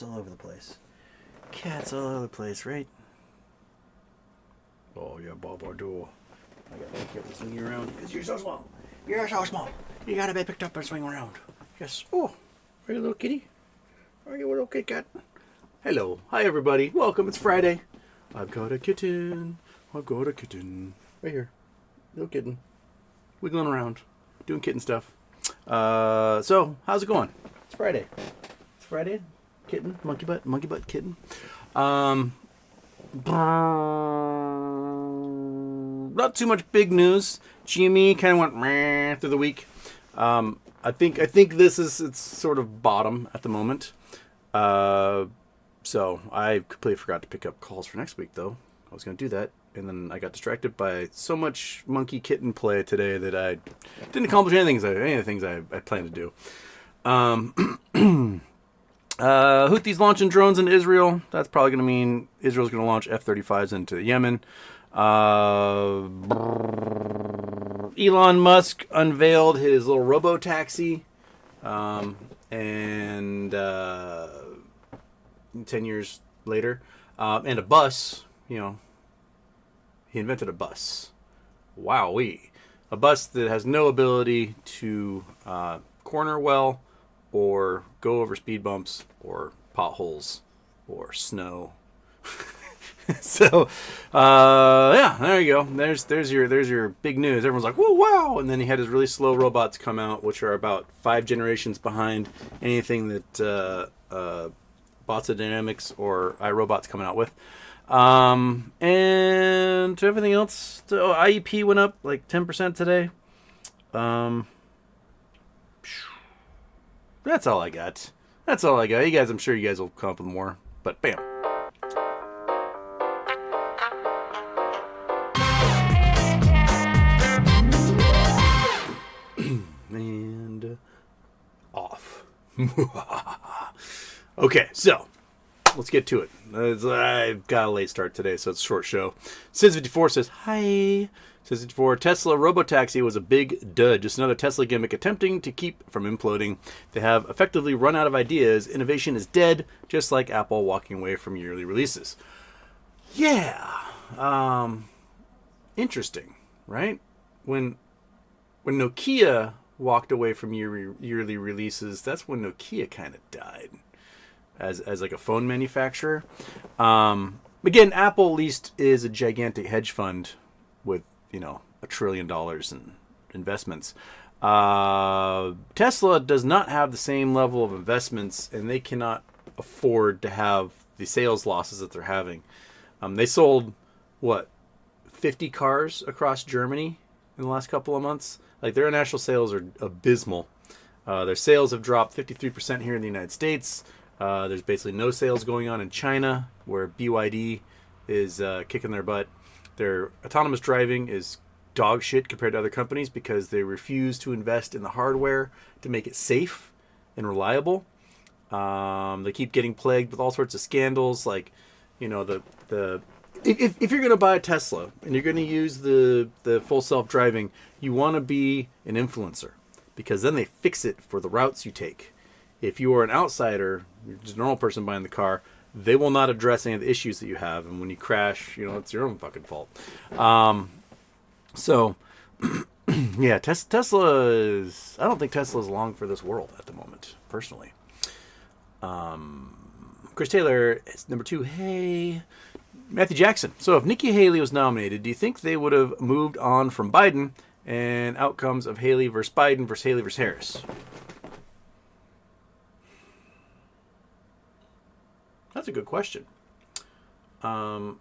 all over the place. Cats all over the place, right? Oh, yeah, Bob Ardor. I gotta be careful swinging around because you're so small. You're so small. You gotta be picked up and swing around. Yes. Oh, are you a little kitty? Are you a little kitty cat? Hello. Hi, everybody. Welcome. It's Friday. I've got a kitten. I've got a kitten. Right here. Little kitten. Wiggling around. Doing kitten stuff. So, how's it going? It's Friday. It's Friday. Kitten. Monkey butt kitten. Not too much big news. GME kind of went meh through the week. I think this is its sort of bottom at the moment. So I completely forgot to pick up calls for next week, though. I was going to do that, and then I got distracted by so much monkey kitten play today that I didn't accomplish any of the things I planned to do. Houthis launching drones into Israel. That's probably going to mean Israel's going to launch F-35s into Yemen. Elon Musk unveiled his little robo-taxi. And 10 years later. And a bus, he invented a bus. Wowee. A bus that has no ability to corner well or go over speed bumps or potholes or snow. So, yeah, there you go. There's your big news. Everyone's like, whoa, wow. And then he had his really slow robots come out, which are about 5 generations behind anything that Bots of Dynamics or iRobot's coming out with. And to everything else, IEP went up like 10% today. That's all I got. You guys, I'm sure you guys will come up with more. But bam. And off. Okay, so let's get to it. I've got a late start today, so it's a short show. Sis54 says, hi. Sis54, Tesla Robotaxi was a big dud. Just another Tesla gimmick attempting to keep from imploding. They have effectively run out of ideas. Innovation is dead, just like Apple walking away from yearly releases. Yeah. Interesting, right? When Nokia walked away from yearly releases, that's when Nokia kind of died as like a phone manufacturer. Again, Apple at least is a gigantic hedge fund with, $1 trillion in investments. Tesla does not have the same level of investments, and they cannot afford to have the sales losses that they're having. They sold, 50 cars across Germany in the last couple of months? Like, their international sales are abysmal. Their sales have dropped 53% here in the United States. There's basically no sales going on in China, where BYD is kicking their butt. Their autonomous driving is dog shit compared to other companies because they refuse to invest in the hardware to make it safe and reliable. They keep getting plagued with all sorts of scandals, like, if you're going to buy a Tesla and you're going to use the full self-driving, you want to be an influencer because then they fix it for the routes you take. If you are an outsider, you're just a normal person buying the car, they will not address any of the issues that you have. And when you crash, it's your own fucking fault. So, yeah, Tesla is... I don't think Tesla is long for this world at the moment, personally. Chris Taylor is number 2. Hey... Matthew Jackson. So if Nikki Haley was nominated, do you think they would have moved on from Biden and outcomes of Haley versus Biden versus Haley versus Harris? That's a good question. Honestly,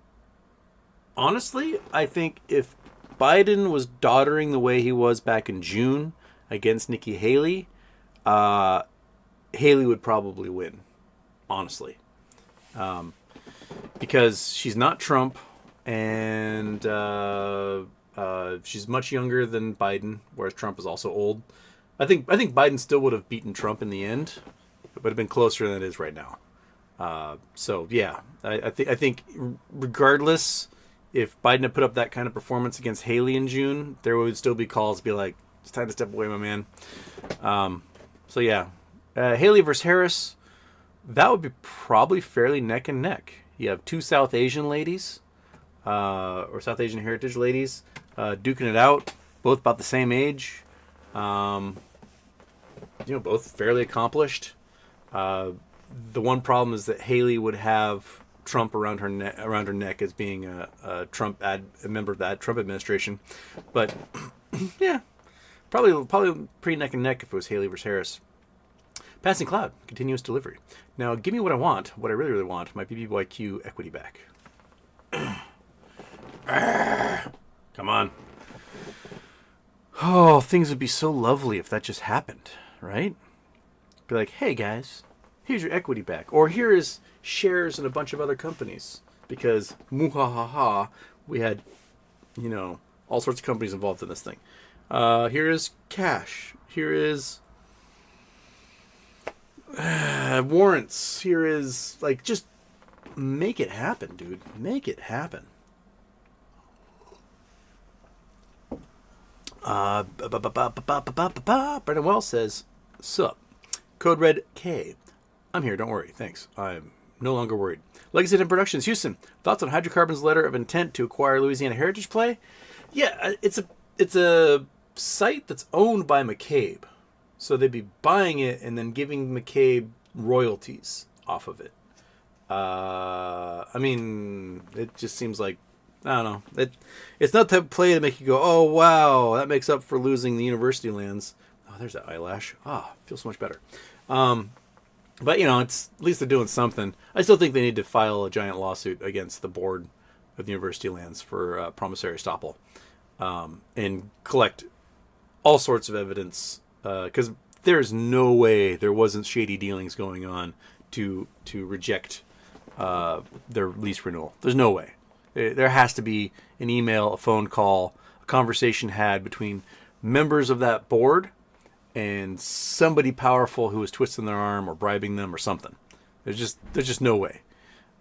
I think if Biden was doddering the way he was back in June against Nikki Haley, Haley would probably win. Honestly. Because she's not Trump, and she's much younger than Biden, whereas Trump is also old. I think Biden still would have beaten Trump in the end, but would have been closer than it is right now. So yeah, I think regardless, if Biden had put up that kind of performance against Haley in June, there would still be calls to be like, it's time to step away, my man. So yeah, Haley versus Harris. that would be probably fairly neck and neck. You have two South Asian ladies, or South Asian heritage ladies, duking it out, both about the same age. Both fairly accomplished. The one problem is that Haley would have Trump around her neck as being a member of that Trump administration. But yeah, probably pretty neck and neck if it was Haley versus Harris. Passing Cloud, continuous delivery. Now, give me what I want. What I really, really want, my BBYQ equity back. Come on. Oh, things would be so lovely if that just happened, right? Be like, hey guys, here's your equity back. Or here is shares in a bunch of other companies. Because, muhahaha, we had, all sorts of companies involved in this thing. Here is cash. Here is warrants. Here is, just make it happen, dude. Make it happen. Brendan Wells says, sup. Code Red K. I'm here, don't worry. Thanks. I'm no longer worried. Legacy and Productions, Houston. Thoughts on Hydrocarbon's letter of intent to acquire Louisiana Heritage Play? Yeah, it's a site that's owned by McCabe. So they'd be buying it and then giving McCabe royalties off of it. It just seems like, I don't know. It's not the type of play to make you go, oh, wow, that makes up for losing the university lands. Oh, there's that eyelash. Feels so much better. But, it's at least they're doing something. I still think they need to file a giant lawsuit against the board of the university lands for promissory estoppel and collect all sorts of evidence because there's no way there wasn't shady dealings going on to reject their lease renewal. There's no way. There has to be an email, a phone call, a conversation had between members of that board and somebody powerful who was twisting their arm or bribing them or something. There's just no way.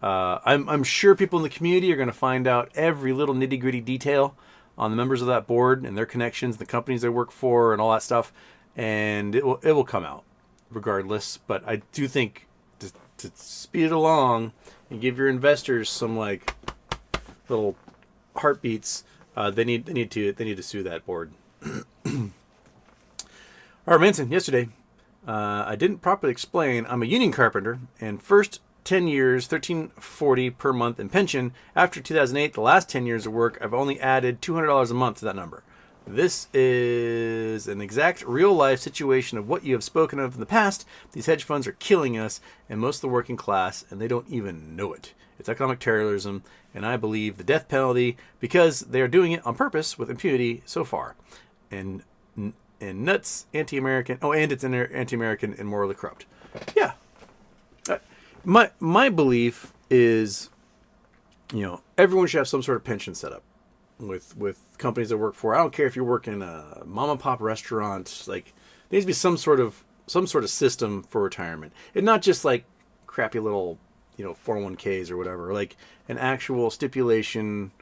I'm sure people in the community are going to find out every little nitty gritty detail on the members of that board and their connections, the companies they work for, and all that stuff, and it will come out regardless. But I do think to speed it along and give your investors some little heartbeats, they need to sue that board. All right, Manson, yesterday, I didn't properly explain I'm a union carpenter, and first 10 years, $1,340 per month in pension. After 2008, the last 10 years of work, I've only added $200 a month to that number. This is an exact real-life situation of what you have spoken of in the past. These hedge funds are killing us and most of the working class, and they don't even know it. It's economic terrorism, and I believe the death penalty because they are doing it on purpose with impunity so far. And nuts, anti-American. Oh, and it's anti-American and morally corrupt. Yeah. My belief is, everyone should have some sort of pension set up with companies that work for. I don't care if you're working a mom and pop restaurant. There needs to be some sort of system for retirement, and not just crappy little 401ks or whatever. An actual stipulation.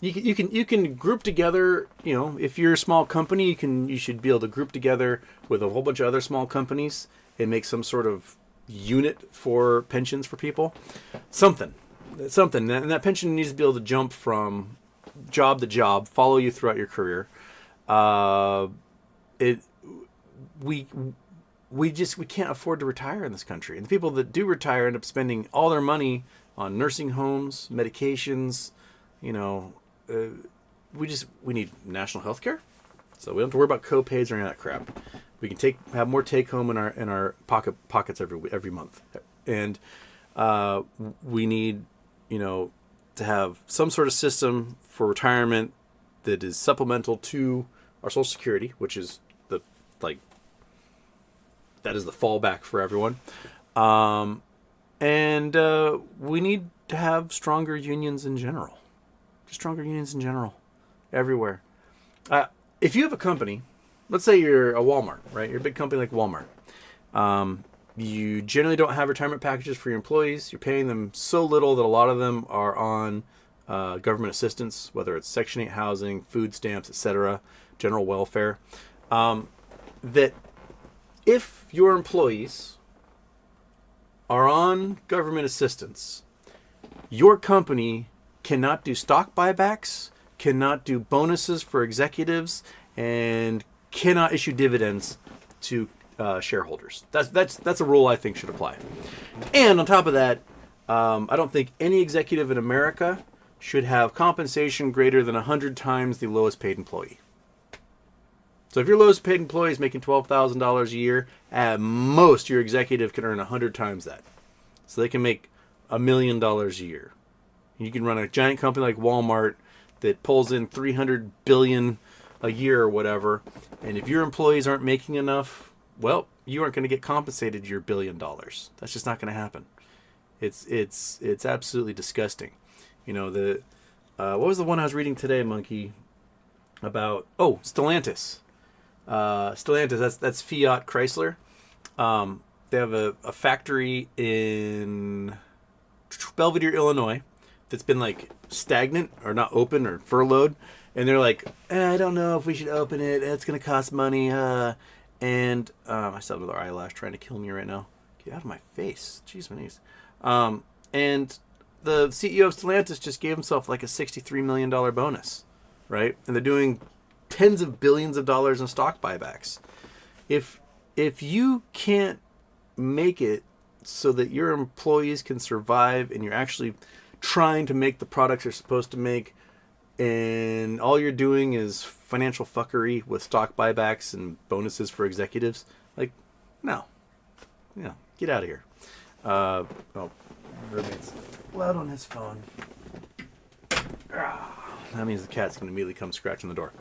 You can group together, if you're a small company, you should be able to group together with a whole bunch of other small companies and make some sort of unit for pensions for people. Something. And that pension needs to be able to jump from job to job, follow you throughout your career. We can't afford to retire in this country. And the people that do retire end up spending all their money on nursing homes, medications, we need national health care, so we don't have to worry about co-pays or any of that crap. We can have more take home in our pockets every month, and we need to have some sort of system for retirement that is supplemental to our Social Security, which is that is the fallback for everyone, and we need to have stronger unions in general. Stronger unions in general, everywhere. If you have a company, let's say you're a Walmart, right? You're a big company like Walmart. You generally don't have retirement packages for your employees. You're paying them so little that a lot of them are on government assistance, whether it's Section 8 housing, food stamps, etc., general welfare. That if your employees are on government assistance, your company cannot do stock buybacks, cannot do bonuses for executives, and cannot issue dividends to shareholders. That's a rule I think should apply. And on top of that, I don't think any executive in America should have compensation greater than 100 times the lowest paid employee. So if your lowest paid employee is making $12,000 a year, at most your executive can earn 100 times that. So they can make $1 million a year. You can run a giant company like Walmart that pulls in $300 billion a year or whatever. And if your employees aren't making enough, well, you aren't going to get compensated your $1 billion. That's just not going to happen. It's absolutely disgusting. You know, what was the one I was reading today, Monkey? About Stellantis. Stellantis, that's Fiat Chrysler. They have a factory in Belvidere, Illinois, that's been like stagnant or not open or furloughed, and they're like, I don't know if we should open it. It's gonna cost money. And I still have another eyelash trying to kill me right now. Get out of my face. Jeez, my knees. And the CEO of Stellantis just gave himself like a $63 million bonus, right? And they're doing tens of billions of dollars in stock buybacks. If you can't make it so that your employees can survive and you're actually trying to make the products you're supposed to make, and all you're doing is financial fuckery with stock buybacks and bonuses for executives, like, no. Yeah, get out of here. Roommate's loud on his phone. That means the cat's going to immediately come scratching the door.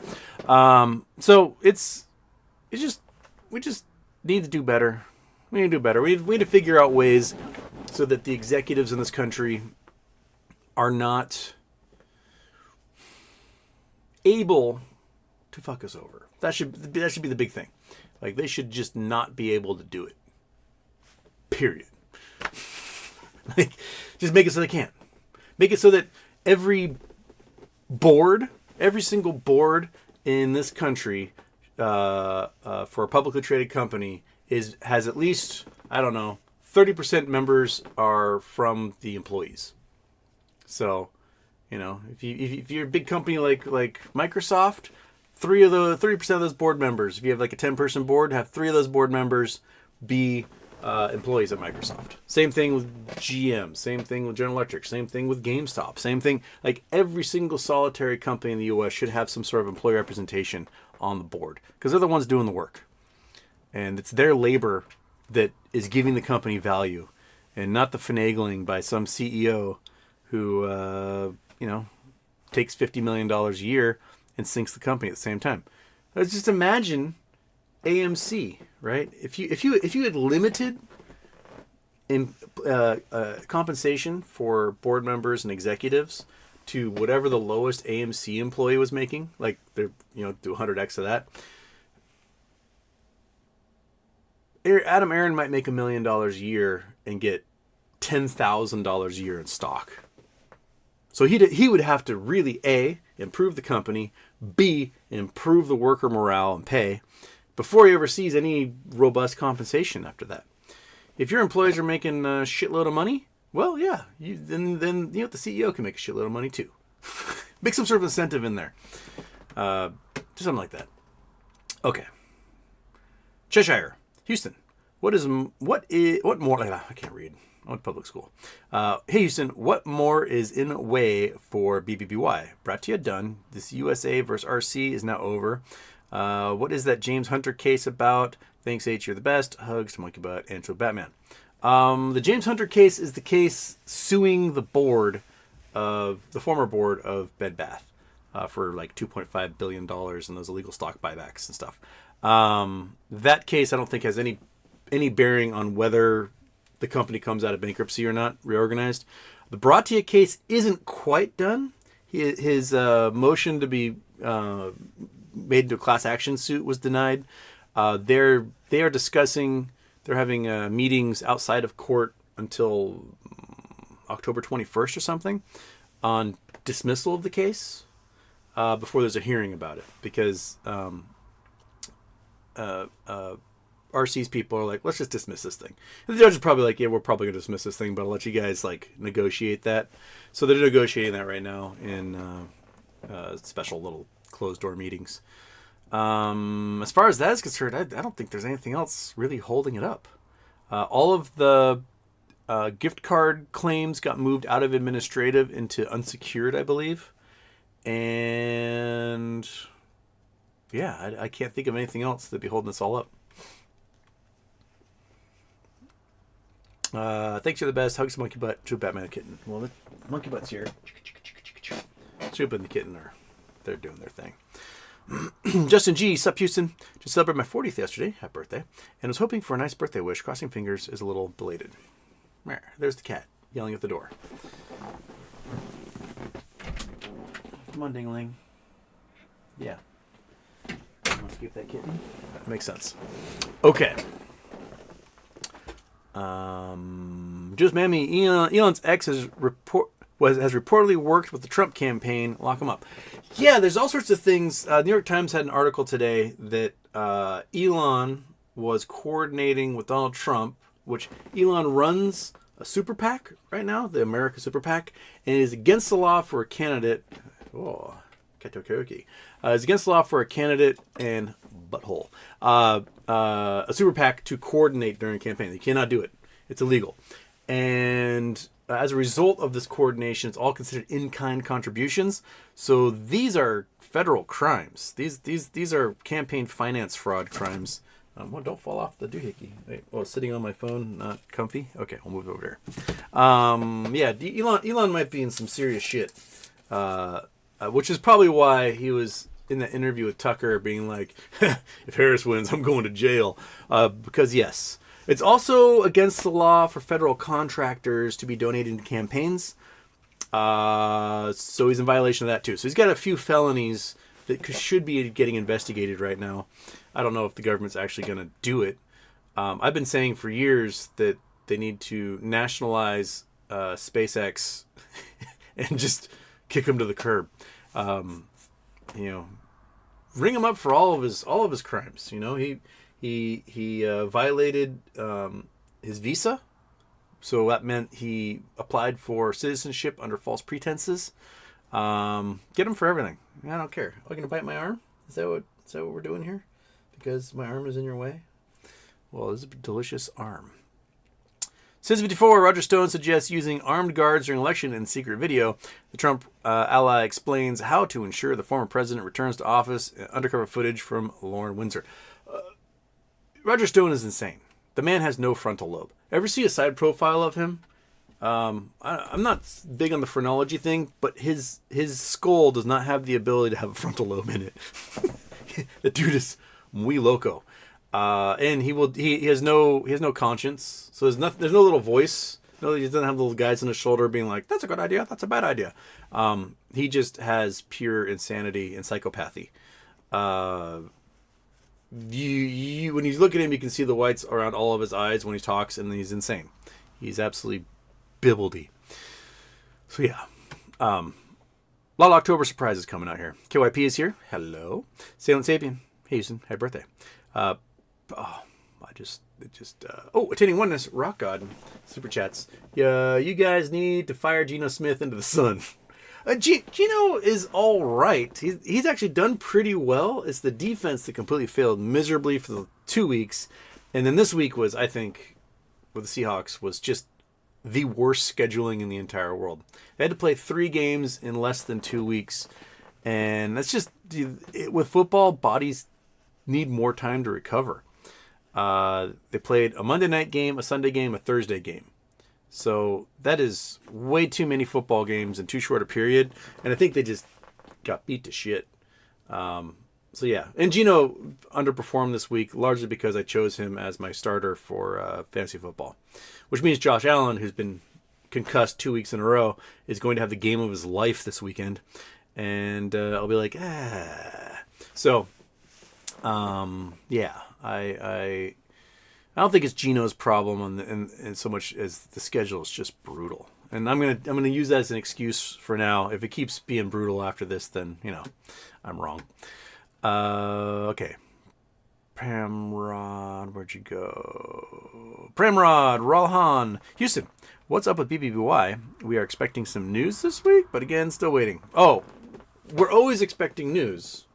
So we just need to do better. We need to do better. We need to figure out ways so that the executives in this country are not able to fuck us over. That should be the big thing. Like, they should just not be able to do it. Period. Like, just make it so they can't. Make it so that every single board in this country for a publicly traded company has at least, I don't know, 30% members are from the employees. So, you know, if you're a big company like Microsoft, 30% of those board members, if you have like a 10-person board, have 3 of those board members be employees at Microsoft. Same thing with GM, same thing with General Electric, same thing with GameStop, same thing. Like, every single solitary company in the U.S. should have some sort of employee representation on the board, because they're the ones doing the work. And it's their labor that is giving the company value, and not the finagling by some CEO who, takes $50 million a year and sinks the company at the same time. Let's just imagine AMC, right? If you had limited compensation for board members and executives to whatever the lowest AMC employee was making, like they're do 100x of that, Adam Aaron might make $1 million a year and get $10,000 a year in stock. So he would have to really A, improve the company, B, improve the worker morale and pay, before he ever sees any robust compensation after that. If your employees are making a shitload of money, well, yeah, then the CEO can make a shitload of money too. Make some sort of incentive in there. Just something like that. Okay. Cheshire, Houston. What more? I can't read. I went to public school. Hey, Houston, what more is in way for BBBY? Brought to you done. This USA versus RC is now over. What is that James Hunter case about? Thanks, H. You're the best. Hugs to Monkey Butt and to Batman. The James Hunter case is the case suing the former board of Bed Bath for like $2.5 billion in those illegal stock buybacks and stuff. That case I don't think has any bearing on whether the company comes out of bankruptcy or not, reorganized. The Baratia case isn't quite done. His motion to be made into a class action suit was denied. They are discussing. They're having meetings outside of court until October 21st or something on dismissal of the case before there's a hearing about it, because RC's people are like, let's just dismiss this thing. And the judge is probably like, yeah, we're probably going to dismiss this thing, but I'll let you guys like negotiate that. So they're negotiating that right now in special little closed door meetings. As far as that is concerned, I don't think there's anything else really holding it up. All of the gift card claims got moved out of administrative into unsecured, I believe. And yeah, I can't think of anything else that'd be holding this all up. Thanks, you're the best. Hugs, monkey butt, to Batman kitten. Well, the monkey butt's here. Chupa and the kitten they're doing their thing. Justin G, sup Houston. Just celebrated my 40th yesterday. Happy birthday. And was hoping for a nice birthday wish. Crossing fingers is a little belated. There's the cat yelling at the door. Come on, ding-a-ling. Yeah. Let's keep that kitten. That makes sense. Okay. Just Mammy, Elon's ex has reportedly worked with the Trump campaign. Lock him up. Yeah, there's all sorts of things. New York Times had an article today that Elon was coordinating with Donald Trump, which Elon runs a super PAC right now, the America Super PAC, and is against the law for a candidate. Oh, karaoke. It's against the law for a candidate and butthole. A super PAC to coordinate during a campaign. They cannot do it. It's illegal. And as a result of this coordination, it's all considered in-kind contributions. So these are federal crimes. These are campaign finance fraud crimes. Well, don't fall off the doohickey. Wait, sitting on my phone, not comfy. Okay, we'll move over there. Elon might be in some serious shit, which is probably why he was in that interview with Tucker being like, if Harris wins, I'm going to jail. Because yes, it's also against the law for federal contractors to be donating to campaigns. So he's in violation of that too. So he's got a few felonies that should be getting investigated right now. I don't know if the government's actually going to do it. I've been saying for years that they need to nationalize SpaceX and just kick him to the curb. Ring him up for all of his crimes. He violated his visa, so that meant he applied for citizenship under false pretenses. Get him for everything. I don't care. Are you gonna bite my arm? Is that what we're doing here? Because my arm is in your way? Well, this is a delicious arm. Citizen 54, Roger Stone suggests using armed guards during election in secret video. The Trump ally explains how to ensure the former president returns to office. Undercover footage from Lauren Windsor. Roger Stone is insane. The man has no frontal lobe. Ever see a side profile of him? I'm not big on the phrenology thing, but his skull does not have the ability to have a frontal lobe in it. The dude is muy loco. And he has no conscience. So there's no little voice. No, he doesn't have little guys on his shoulder being like, that's a good idea, that's a bad idea. He just has pure insanity and psychopathy. When you look at him, you can see the whites around all of his eyes when he talks, and he's insane. He's absolutely bibbledy. So yeah. A lot of October surprises coming out here. KYP is here. Hello. Salient Sapien. Hey, Houston. Happy birthday. Attending oneness, Rock God, super chats. Yeah, you guys need to fire Geno Smith into the sun. Geno is all right. He's actually done pretty well. It's the defense that completely failed miserably for the 2 weeks, and then this week was, I think, with the Seahawks, was just the worst scheduling in the entire world. They had to play 3 games in less than 2 weeks, and that's just with football. Bodies need more time to recover. They played a Monday night game, a Sunday game, a Thursday game. So that is way too many football games in too short a period. And I think they just got beat to shit. So yeah. And Geno underperformed this week largely because I chose him as my starter for fantasy football. Which means Josh Allen, who's been concussed 2 weeks in a row, is going to have the game of his life this weekend. And I'll be like, So, yeah. I don't think it's Geno's problem, and so much as the schedule is just brutal. And I'm gonna use that as an excuse for now. If it keeps being brutal after this, then I'm wrong. Okay. Pramrod, where'd you go? Pramrod, Ralhan, Houston. What's up with BBBY? We are expecting some news this week, but again, still waiting. Oh, we're always expecting news.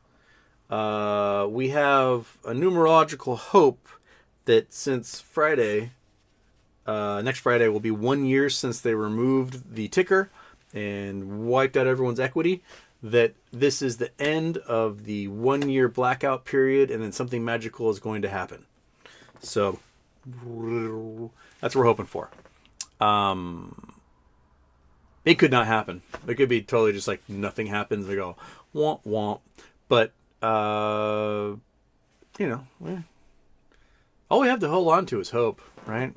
We have a numerological hope that since Friday, next Friday will be 1 year since they removed the ticker and wiped out everyone's equity, that this is the end of the 1 year blackout period, and then something magical is going to happen. So that's what we're hoping for. It could not happen. It could be totally just like nothing happens. They go womp womp. But all we have to hold on to is hope, right?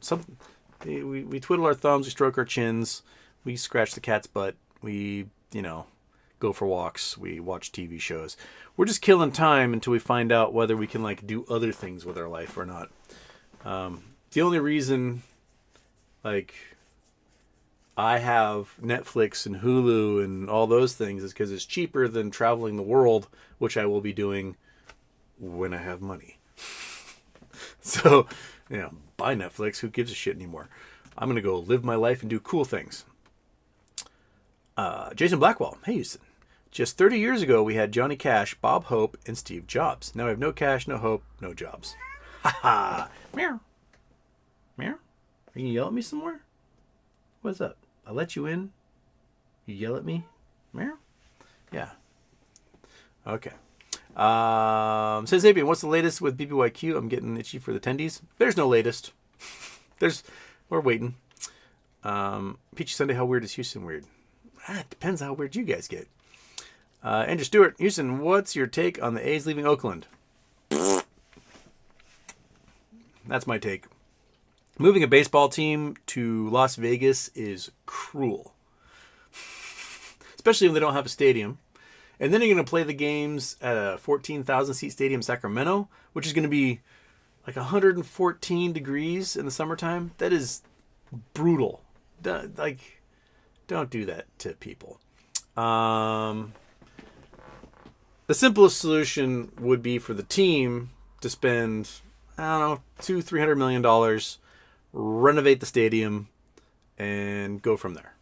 We twiddle our thumbs, we stroke our chins, we scratch the cat's butt, we go for walks, we watch TV shows. We're just killing time until we find out whether we can like do other things with our life or not. The only reason like I have Netflix and Hulu and all those things is because it's cheaper than traveling the world, which I will be doing when I have money. So, buy Netflix. Who gives a shit anymore? I'm going to go live my life and do cool things. Jason Blackwell. Hey, Houston. Just 30 years ago, we had Johnny Cash, Bob Hope, and Steve Jobs. Now we have no cash, no hope, no jobs. Ha ha. Meow. Meow. Are you going to yell at me some more? What's up? I let you in. You yell at me? Meow. Yeah. Okay. Says Apian, what's the latest with BBYQ? I'm getting itchy for the tendies. There's no latest. We're waiting. Peachy Sunday, how weird is Houston weird? It depends how weird you guys get. Andrew Stewart, Houston, what's your take on the A's leaving Oakland? That's my take. Moving a baseball team to Las Vegas is cruel. Especially when they don't have a stadium. And then you're going to play the games at a 14,000 seat stadium in Sacramento, which is going to be like 114 degrees in the summertime. That is brutal. Don't do that to people. The simplest solution would be for the team to spend, $200-300 million, renovate the stadium, and go from there.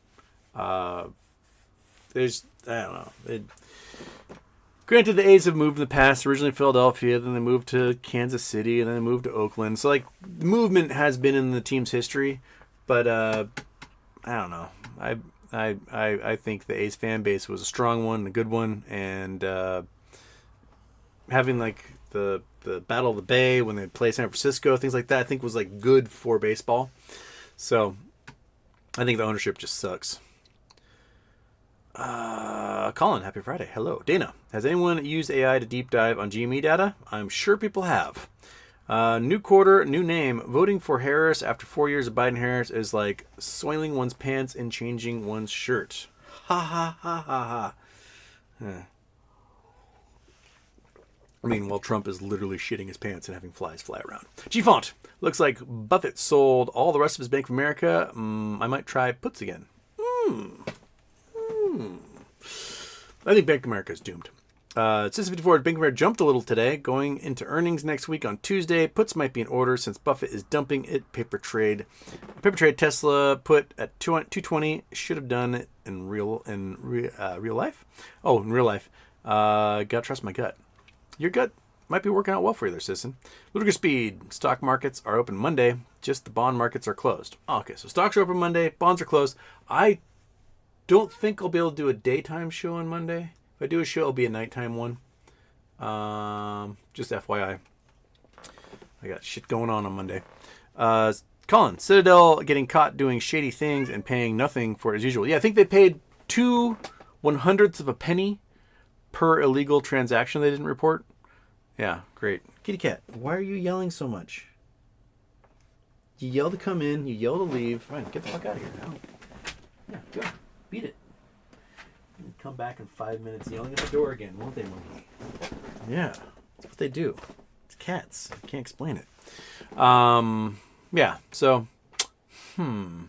Granted, the A's have moved in the past, originally Philadelphia, then they moved to Kansas City, and then they moved to Oakland. So, the movement has been in the team's history, but I don't know. I think the A's fan base was a strong one, a good one, and having the Battle of the Bay when they play San Francisco, things like that, I think was good for baseball. So I think the ownership just sucks. Colin, happy Friday. Hello. Dana, has anyone used AI to deep dive on GME data? I'm sure people have. New quarter, new name. Voting for Harris after 4 years of Biden-Harris is like soiling one's pants and changing one's shirt. Ha ha ha ha ha. While Trump is literally shitting his pants and having flies fly around. G-Font, looks like Buffett sold all the rest of his Bank of America. I might try puts again. I think Bank of America is doomed. System 54, Bank of America jumped a little today, going into earnings next week on Tuesday. Puts might be in order since Buffett is dumping it. Paper trade Tesla put at 220. Should have done it in real life. Oh, in real life. Gotta trust my gut. Your gut might be working out well for you there, Sisson. Ludicrous Speed. Stock markets are open Monday. Just the bond markets are closed. Oh, okay, so stocks are open Monday. Bonds are closed. I don't think I'll be able to do a daytime show on Monday. If I do a show, it'll be a nighttime one. Just FYI. I got shit going on Monday. Colin, Citadel getting caught doing shady things and paying nothing for it as usual. Yeah, I think they paid 2/100ths of a penny per illegal transaction they didn't report. Yeah, great. Kitty cat, why are you yelling so much? You yell to come in, you yell to leave. Fine, get the fuck out of here now. Yeah, go. Beat it. And come back in 5 minutes yelling at the door again, won't they, monkey? Yeah, that's what they do. It's cats. I can't explain it. Yeah, so, where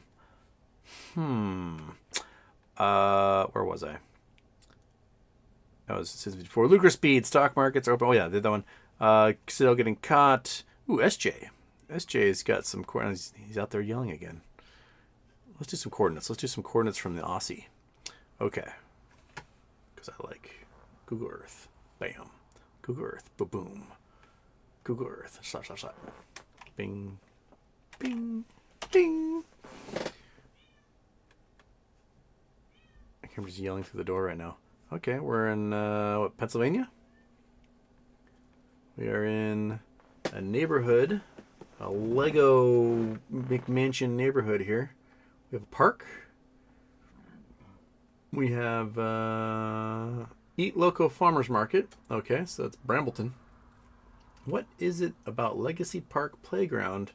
was I? That was before. Lucre Speed, stock markets are open. Oh, yeah, I did that one. Still getting caught. Ooh, SJ. SJ's got some coordinates. He's out there yelling again. Let's do some coordinates. Let's do some coordinates from the Aussie. Okay. Because I like Google Earth. Bam. Google Earth. Ba-boom. Google Earth. Slap, slap, slap. Bing. Bing. Ding. I can't just yelling through the door right now. Okay, we're in, what, Pennsylvania? We are in a neighborhood, a Lego McMansion neighborhood here. We have a park. We have Eat Loco Farmers Market. Okay, so that's Brambleton. What is it about Legacy Park Playground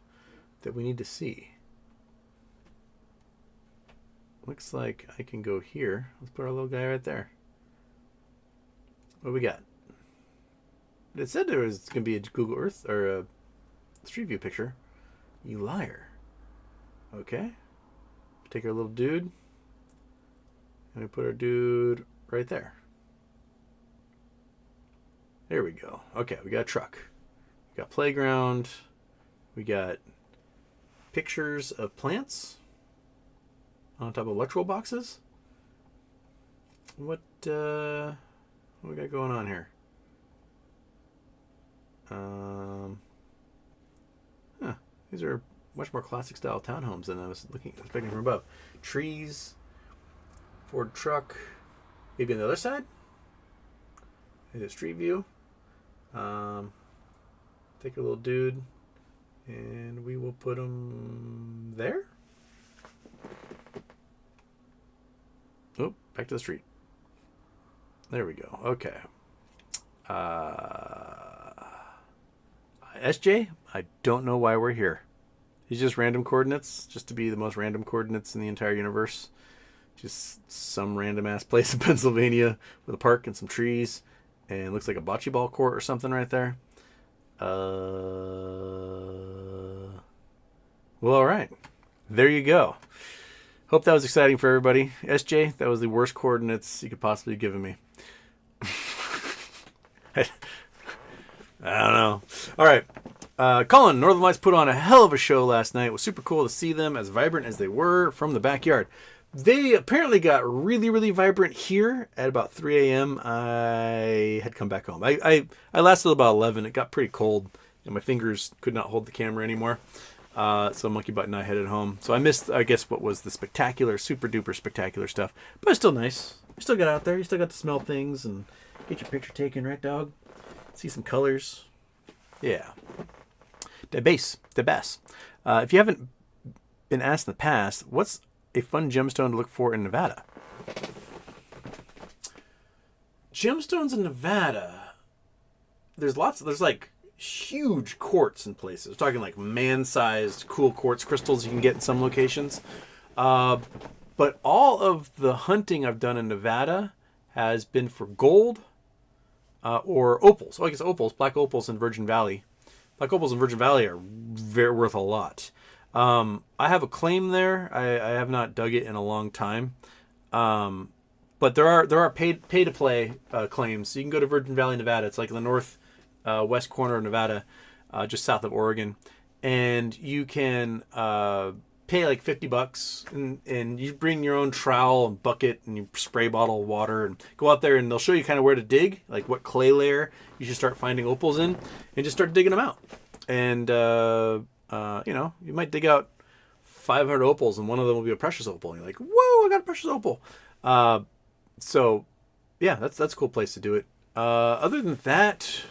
that we need to see? Looks like I can go here. Let's put our little guy right there. What do we got? It said there was going to be a Google Earth or a Street View picture. You liar. Okay. Take our little dude. And we put our dude right there. There we go. Okay, we got a truck. We got playground. We got pictures of plants on top of electrical boxes. What we got going on here? These are much more classic style townhomes than I was expecting from above. Trees, Ford truck, maybe on the other side. Here's a street view. Take a little dude, and we will put him there. Oh, back to the street. There we go. Okay. SJ, I don't know why we're here. These just random coordinates, just to be the most random coordinates in the entire universe. Just some random ass place in Pennsylvania with a park and some trees, and it looks like a bocce ball court or something right there. Well, all right. There you go. Hope that was exciting for everybody. SJ, that was the worst coordinates you could possibly have given me. I don't know. All right. Colin, Northern Lights put on a hell of a show last night. It was super cool to see them as vibrant as they were from the backyard. They apparently got really, really vibrant here at about 3 a.m. I had come back home. I lasted about 11. It got pretty cold, and my fingers could not hold the camera anymore. So Monkey Butt and I headed home. So I missed, I guess, what was the spectacular, super duper spectacular stuff. But it's still nice. You still got out there. You still got to smell things and get your picture taken, right, dog? See some colors. Yeah. The base. If you haven't been asked in the past, what's a fun gemstone to look for in Nevada? Gemstones in Nevada, there's like huge quartz in places. We're talking like man-sized cool quartz crystals you can get in some locations. But all of the hunting I've done in Nevada has been for gold or opals. Oh, I guess opals, black opals in Virgin Valley. Black opals in Virgin Valley are very worth a lot. I have a claim there. I have not dug it in a long time. But there are pay to play claims. So you can go to Virgin Valley, Nevada. It's like in the north west corner of Nevada, just south of Oregon, and you can pay like $50, and you bring your own trowel and bucket and you spray bottle of water and go out there, and they'll show you kind of where to dig, like what clay layer you should start finding opals in, and just start digging them out. And you might dig out 500 opals, and one of them will be a precious opal, and you're like, whoa, I got a precious opal. So yeah, that's a cool place to do it. Other than that,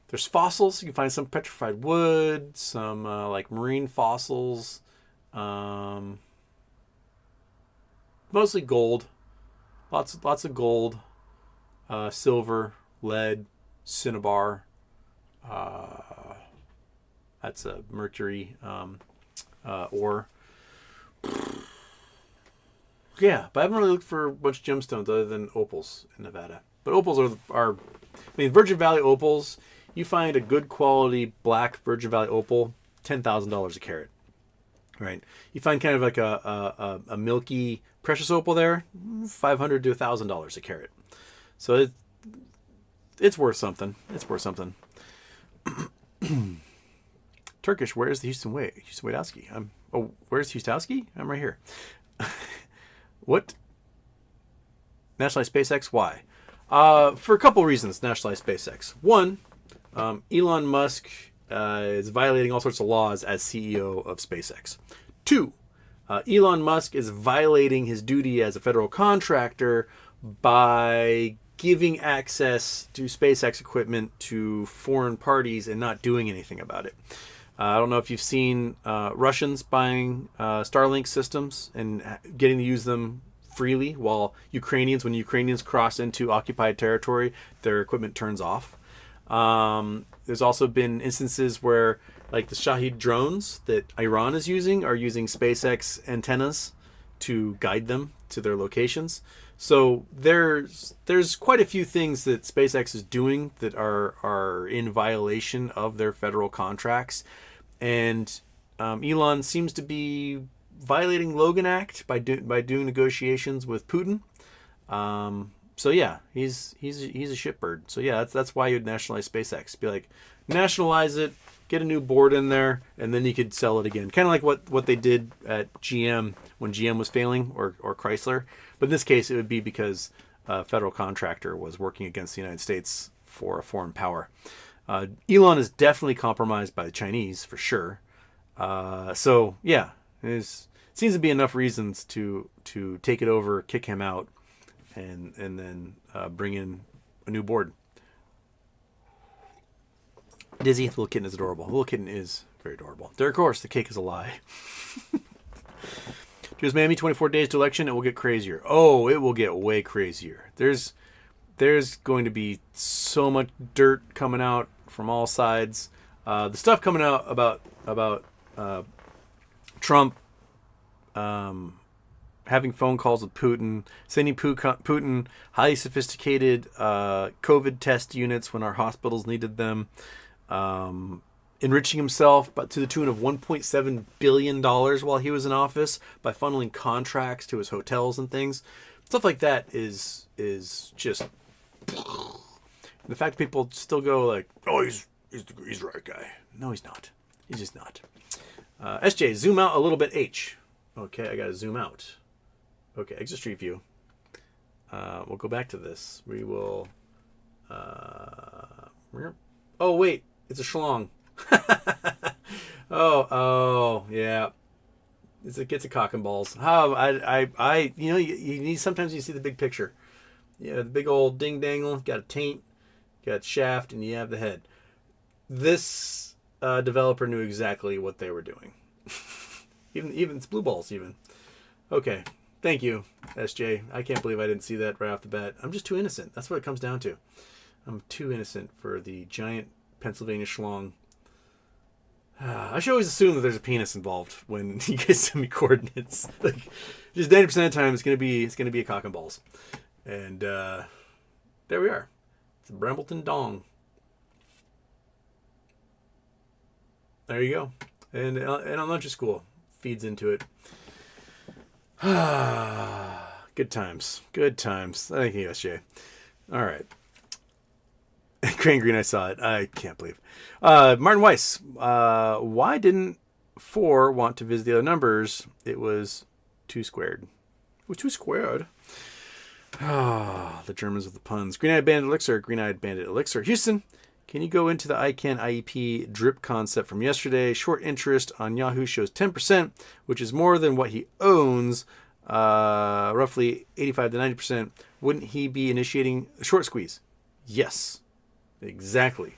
there's fossils. You can find some petrified wood, some like marine fossils. Mostly gold. Lots of gold, silver, lead, cinnabar. That's a mercury ore. Yeah, but I haven't really looked for a bunch of gemstones other than opals in Nevada. But opals are Virgin Valley opals. You find a good quality black Virgin Valley opal, $10,000 a carat. Right. You find kind of like a milky precious opal there, $500 to $1,000 a carat. So it's worth something. It's worth something. Turkish, where's the Houston Waitowski? Where's Houstowski? I'm right here. What? Nationalize SpaceX? Why? For a couple reasons, nationalize SpaceX. One, Elon Musk is violating all sorts of laws as CEO of SpaceX. Two, Elon Musk is violating his duty as a federal contractor by giving access to SpaceX equipment to foreign parties and not doing anything about it. I don't know if you've seen Russians buying Starlink systems and getting to use them freely, while when Ukrainians cross into occupied territory, their equipment turns off. There's also been instances where, like the Shahid drones that Iran is using, are using SpaceX antennas to guide them to their locations. So there's quite a few things that SpaceX is doing that are in violation of their federal contracts, and Elon seems to be violating Logan Act by doing negotiations with Putin. So yeah, he's a shitbird. So yeah, that's why you'd nationalize SpaceX. Be like, nationalize it, get a new board in there, and then you could sell it again. Kind of like what they did at GM when GM was failing, or Chrysler. But in this case, it would be because a federal contractor was working against the United States for a foreign power. Elon is definitely compromised by the Chinese, for sure. So yeah, it seems to be enough reasons to take it over, kick him out, and then bring in a new board. Dizzy, the little kitten is adorable. The little kitten is very adorable. Derek Horse, the cake is a lie. Here's Miami, 24 days to election. It will get crazier. Oh, it will get way crazier. There's going to be so much dirt coming out from all sides. The stuff coming out about Trump having phone calls with Putin, sending Putin highly sophisticated COVID test units when our hospitals needed them, enriching himself but to the tune of $1.7 billion while he was in office by funneling contracts to his hotels and things. Stuff like that is just... The fact that people still go like, oh, he's the right guy. No, he's not. He's just not. SJ, zoom out a little bit, H. Okay, I gotta zoom out. Okay, exit street view. We'll go back to this. We will... Oh, wait. It's a schlong. oh, yeah. It gets a cock and balls. I you need, sometimes you see the big picture. Yeah, the big old ding dangle, got a taint, got shaft, and you have the head. This developer knew exactly what they were doing. even it's blue balls even. Okay, thank you, SJ. I can't believe I didn't see that right off the bat. I'm just too innocent. That's what it comes down to. I'm too innocent for the giant Pennsylvania schlong. I should always assume that there's a penis involved when you guys send me coordinates. Like, just 90% of the time, it's gonna be a cock and balls. And there we are. It's a Brambleton dong. There you go. And elementary school feeds into it. Good times. Good times. Thank you, SJ. All right. Crane Green, I saw it. I can't believe. Martin Weiss. Why didn't 4 want to visit the other numbers? It was 2 squared. It was 2 squared. The Germans with the puns. Green-Eyed Bandit Elixir. Green-Eyed Bandit Elixir. Houston, can you go into the ICANN IEP drip concept from yesterday? Short interest on Yahoo shows 10%, which is more than what he owns, roughly 85 to 90%. Wouldn't he be initiating a short squeeze? Yes, exactly.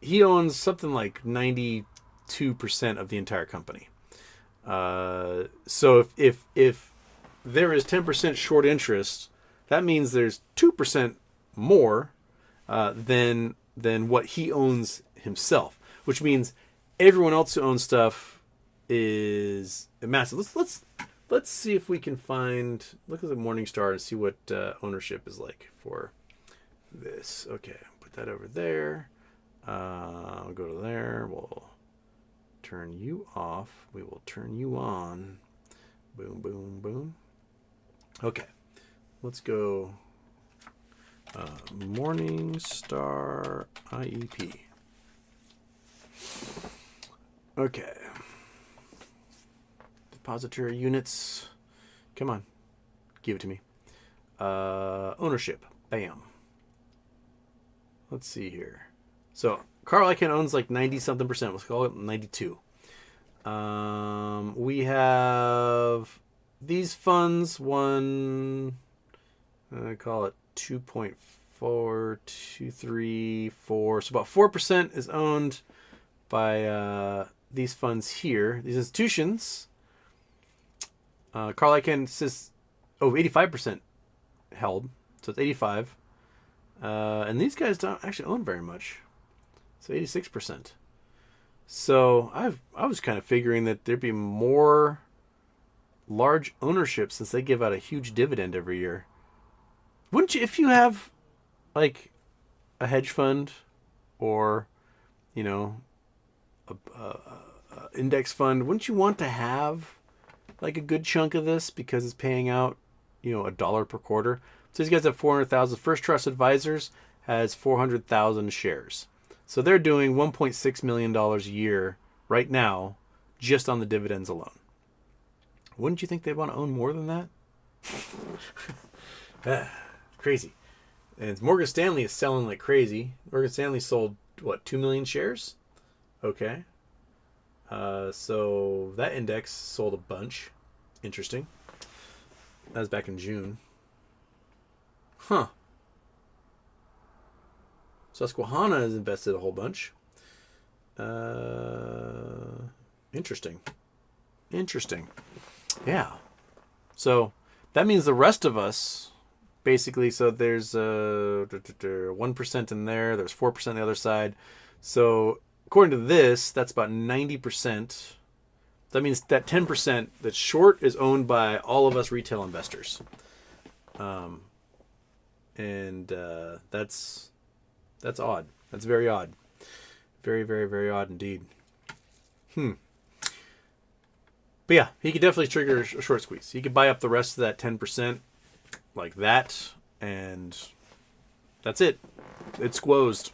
He owns something like 92% of the entire company. So if there is 10% short interest, that means there's 2% more than what he owns himself, which means everyone else who owns stuff is massive. Let's see if we can look at the Morningstar and see what ownership is like for this. Okay, put that over there. I'll go to there. We'll turn you off. We will turn you on. Boom, boom, boom. Okay, let's go. Morningstar IEP. Okay. Depository units. Come on. Give it to me. Ownership. Bam. Let's see here. So Carl Icahn owns like 90 something percent. Let's call it 92. We have these funds. I call it 2.4234. So about 4% is owned by these funds here. These institutions. Carl Icahn says, 85% held. So it's 85. And these guys don't actually own very much. So 86%. So I was kind of figuring that there'd be more large ownership since they give out a huge dividend every year. Wouldn't you, if you have like a hedge fund or, you know, a index fund, wouldn't you want to have like a good chunk of this because it's paying out, you know, $1 per quarter? So these guys have 400,000. First Trust Advisors has 400,000 shares. So they're doing $1.6 million a year right now just on the dividends alone. Wouldn't you think they'd want to own more than that? Crazy. And Morgan Stanley is selling like crazy. Morgan Stanley sold, what, 2 million shares? Okay. So that index sold a bunch. Interesting. That was back in June. Huh. Susquehanna has invested a whole bunch. Interesting. Yeah. So that means the rest of us, basically, so there's 1% in there. There's 4% on the other side. So according to this, that's about 90%. That means that 10% that's short is owned by all of us retail investors. That's odd. That's very odd. Very, very, very odd indeed. But yeah, he could definitely trigger a short squeeze. He could buy up the rest of that 10% like that, and that's it. It's squozed.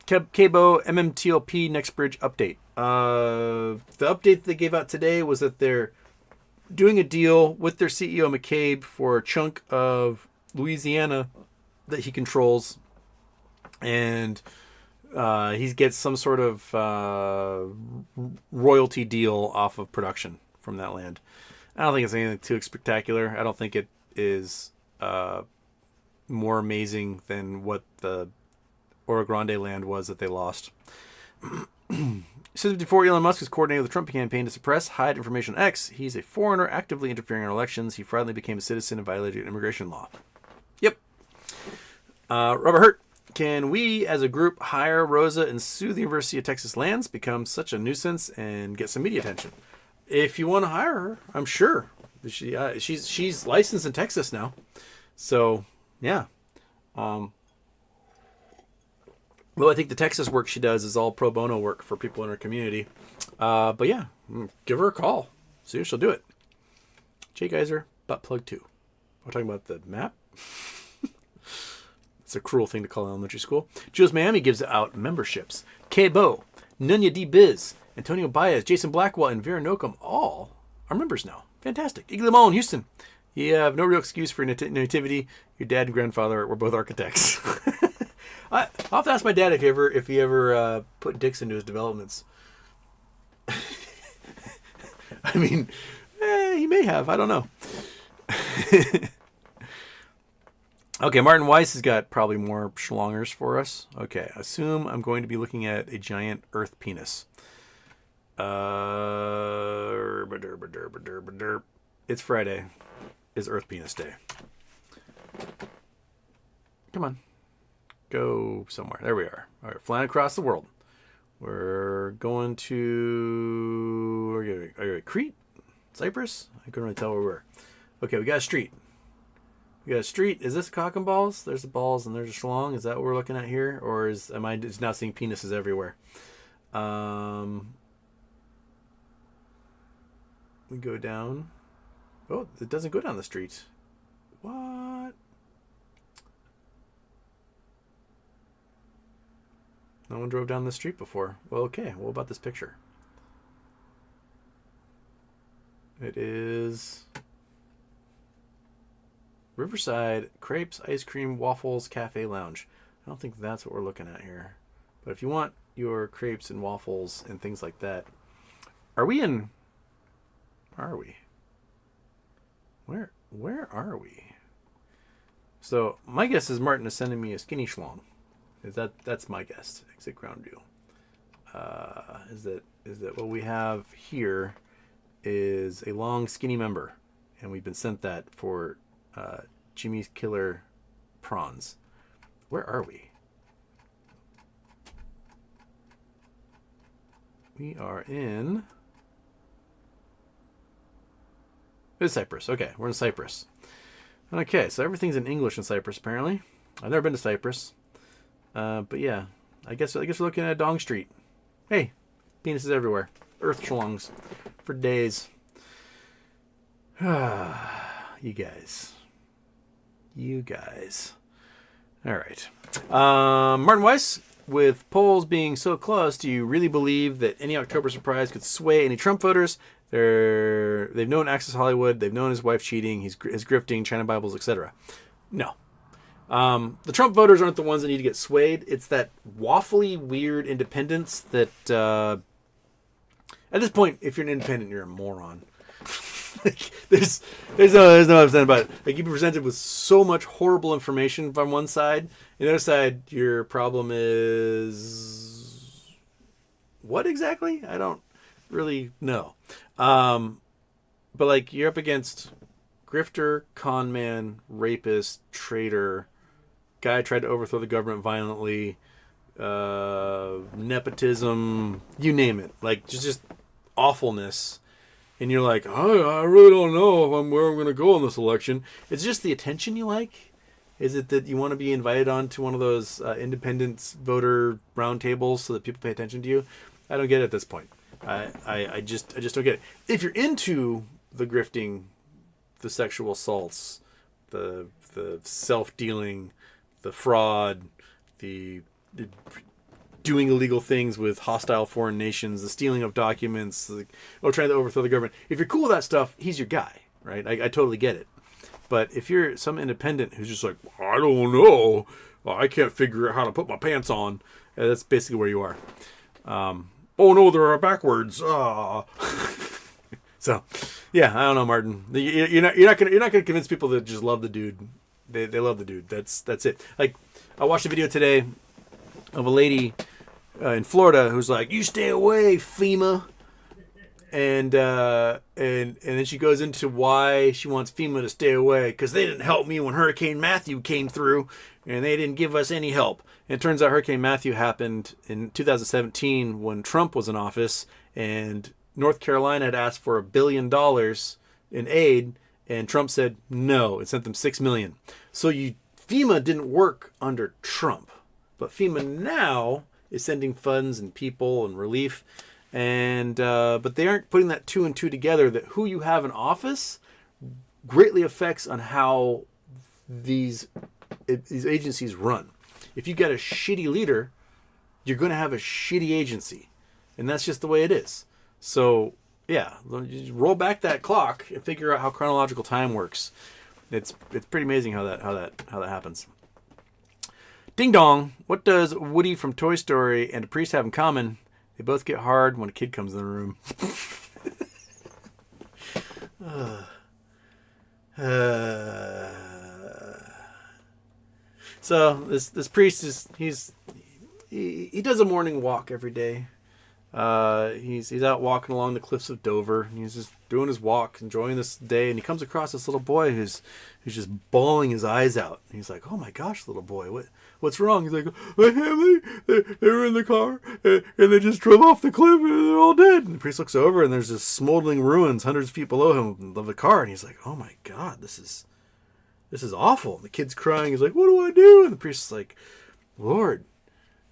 Cabo MMTLP Next Bridge update. The update they gave out today was that they're doing a deal with their CEO McCabe for a chunk of Louisiana that he controls, and he gets some sort of royalty deal off of production from that land. I don't think it's anything too spectacular. I don't think it is more amazing than what the Oro Grande land was that they lost. Since before Elon Musk is coordinating with the Trump campaign to suppress, hide information on X, he's a foreigner actively interfering in elections. He finally became a citizen and violated immigration law. Yep. Robert Hurt. Can we, as a group, hire Rosa and sue the University of Texas lands, become such a nuisance, and get some media attention? If you want to hire her, I'm sure. She's licensed in Texas now. So, yeah. Well, I think the Texas work she does is all pro bono work for people in her community. But yeah, give her a call. See if she'll do it. Jay Geyser, butt plug 2. We're talking about the map. It's a cruel thing to call elementary school. Jules Miami gives out memberships. K-Bo, Nunya D. Biz, Antonio Baez, Jason Blackwell, and Vera Nocum all are members now. Fantastic. Iggy Lamont in Houston. You have no real excuse for nativity. Your dad and grandfather were both architects. I'll have to ask my dad if he ever put dicks into his developments. I mean, he may have. I don't know. Okay, Martin Weiss has got probably more schlongers for us. Okay, assume I'm going to be looking at a giant Earth penis. It's Friday. It's Earth Penis Day. Come on. Go somewhere. There we are. All right, flying across the world. We're going to Crete? Cyprus? I couldn't really tell where we were. Okay, we got a street. Is this cock and balls? There's the balls and there's a schlong. Is that what we're looking at here? Or am I just now seeing penises everywhere? We go down. Oh, it doesn't go down the street. What? No one drove down the street before. Well, okay. What about this picture? It is Riverside Crepes, Ice Cream, Waffles, Cafe Lounge. I don't think that's what we're looking at here. But if you want your crepes and waffles and things like that, are we in? Where are we? Where are we? So my guess is Martin is sending me a skinny schlong. That's my guess? Exit ground view. Is that what we have here? Is a long skinny member, and we've been sent that for Jimmy's Killer Prawns. Where are we? We are in. It's Cyprus. Okay, we're in Cyprus. Okay, so everything's in English in Cyprus apparently. I've never been to Cyprus, but yeah, I guess we're looking at Dong Street. Hey, penises everywhere. Earth schlongs for days. You guys. All right. Martin Weiss, with polls being so close, do you really believe that any October surprise could sway any Trump voters? They've known Access Hollywood. They've known his wife cheating. He's grifting, China Bibles, etc. No. The Trump voters aren't the ones that need to get swayed. It's that waffly, weird independence that, at this point, if you're an independent, you're a moron. Like, there's no upset about it. Like, you've been presented with so much horrible information from one side. On the other side, your problem is what exactly? I don't really know. But like, you're up against grifter, con man, rapist, traitor, guy tried to overthrow the government violently, nepotism, you name it. Like, just awfulness. And you're like, oh, I really don't know where I'm going to go in this election. It's just the attention you like. Is it that you want to be invited on to one of those independent voter roundtables so that people pay attention to you? I don't get it at this point. I just don't get it. If you're into the grifting, the sexual assaults, the self-dealing, the fraud, the doing illegal things with hostile foreign nations, the stealing of documents, trying to overthrow the government. If you're cool with that stuff, he's your guy, right? I totally get it. But if you're some independent who's just like, I don't know, I can't figure out how to put my pants on, that's basically where you are. Oh no, they're backwards. So yeah, I don't know, Martin. You're not gonna convince people that just love the dude. They love the dude. That's it. Like, I watched a video today of a lady in Florida who's like, "You stay away, FEMA," and then she goes into why she wants FEMA to stay away, because they didn't help me when Hurricane Matthew came through, and they didn't give us any help. And it turns out Hurricane Matthew happened in 2017 when Trump was in office, and North Carolina had asked for $1 billion in aid, and Trump said no. It sent them $6 million. So FEMA didn't work under Trump, but FEMA now is sending funds and people and relief, and but they aren't putting that two and two together. That who you have in office greatly affects on how these agencies run. If you got a shitty leader, you're going to have a shitty agency, and that's just the way it is. So yeah, just roll back that clock and figure out how chronological time works. It's pretty amazing how that happens. Ding dong. What does Woody from Toy Story and a priest have in common? They both get hard when a kid comes in the room. So this priest he does a morning walk every day. He's out walking along the cliffs of Dover, and he's just doing his walk, enjoying this day, and he comes across this little boy who's just bawling his eyes out. And he's like, "Oh my gosh, little boy, what's wrong?" He's like, "My family, they were in the car, and they just drove off the cliff, and they're all dead." And the priest looks over, and there's just smoldering ruins hundreds of feet below him of the car, and he's like, "Oh my God, this is awful." And the kid's crying. He's like, "What do I do?" And the priest's like, "Lord,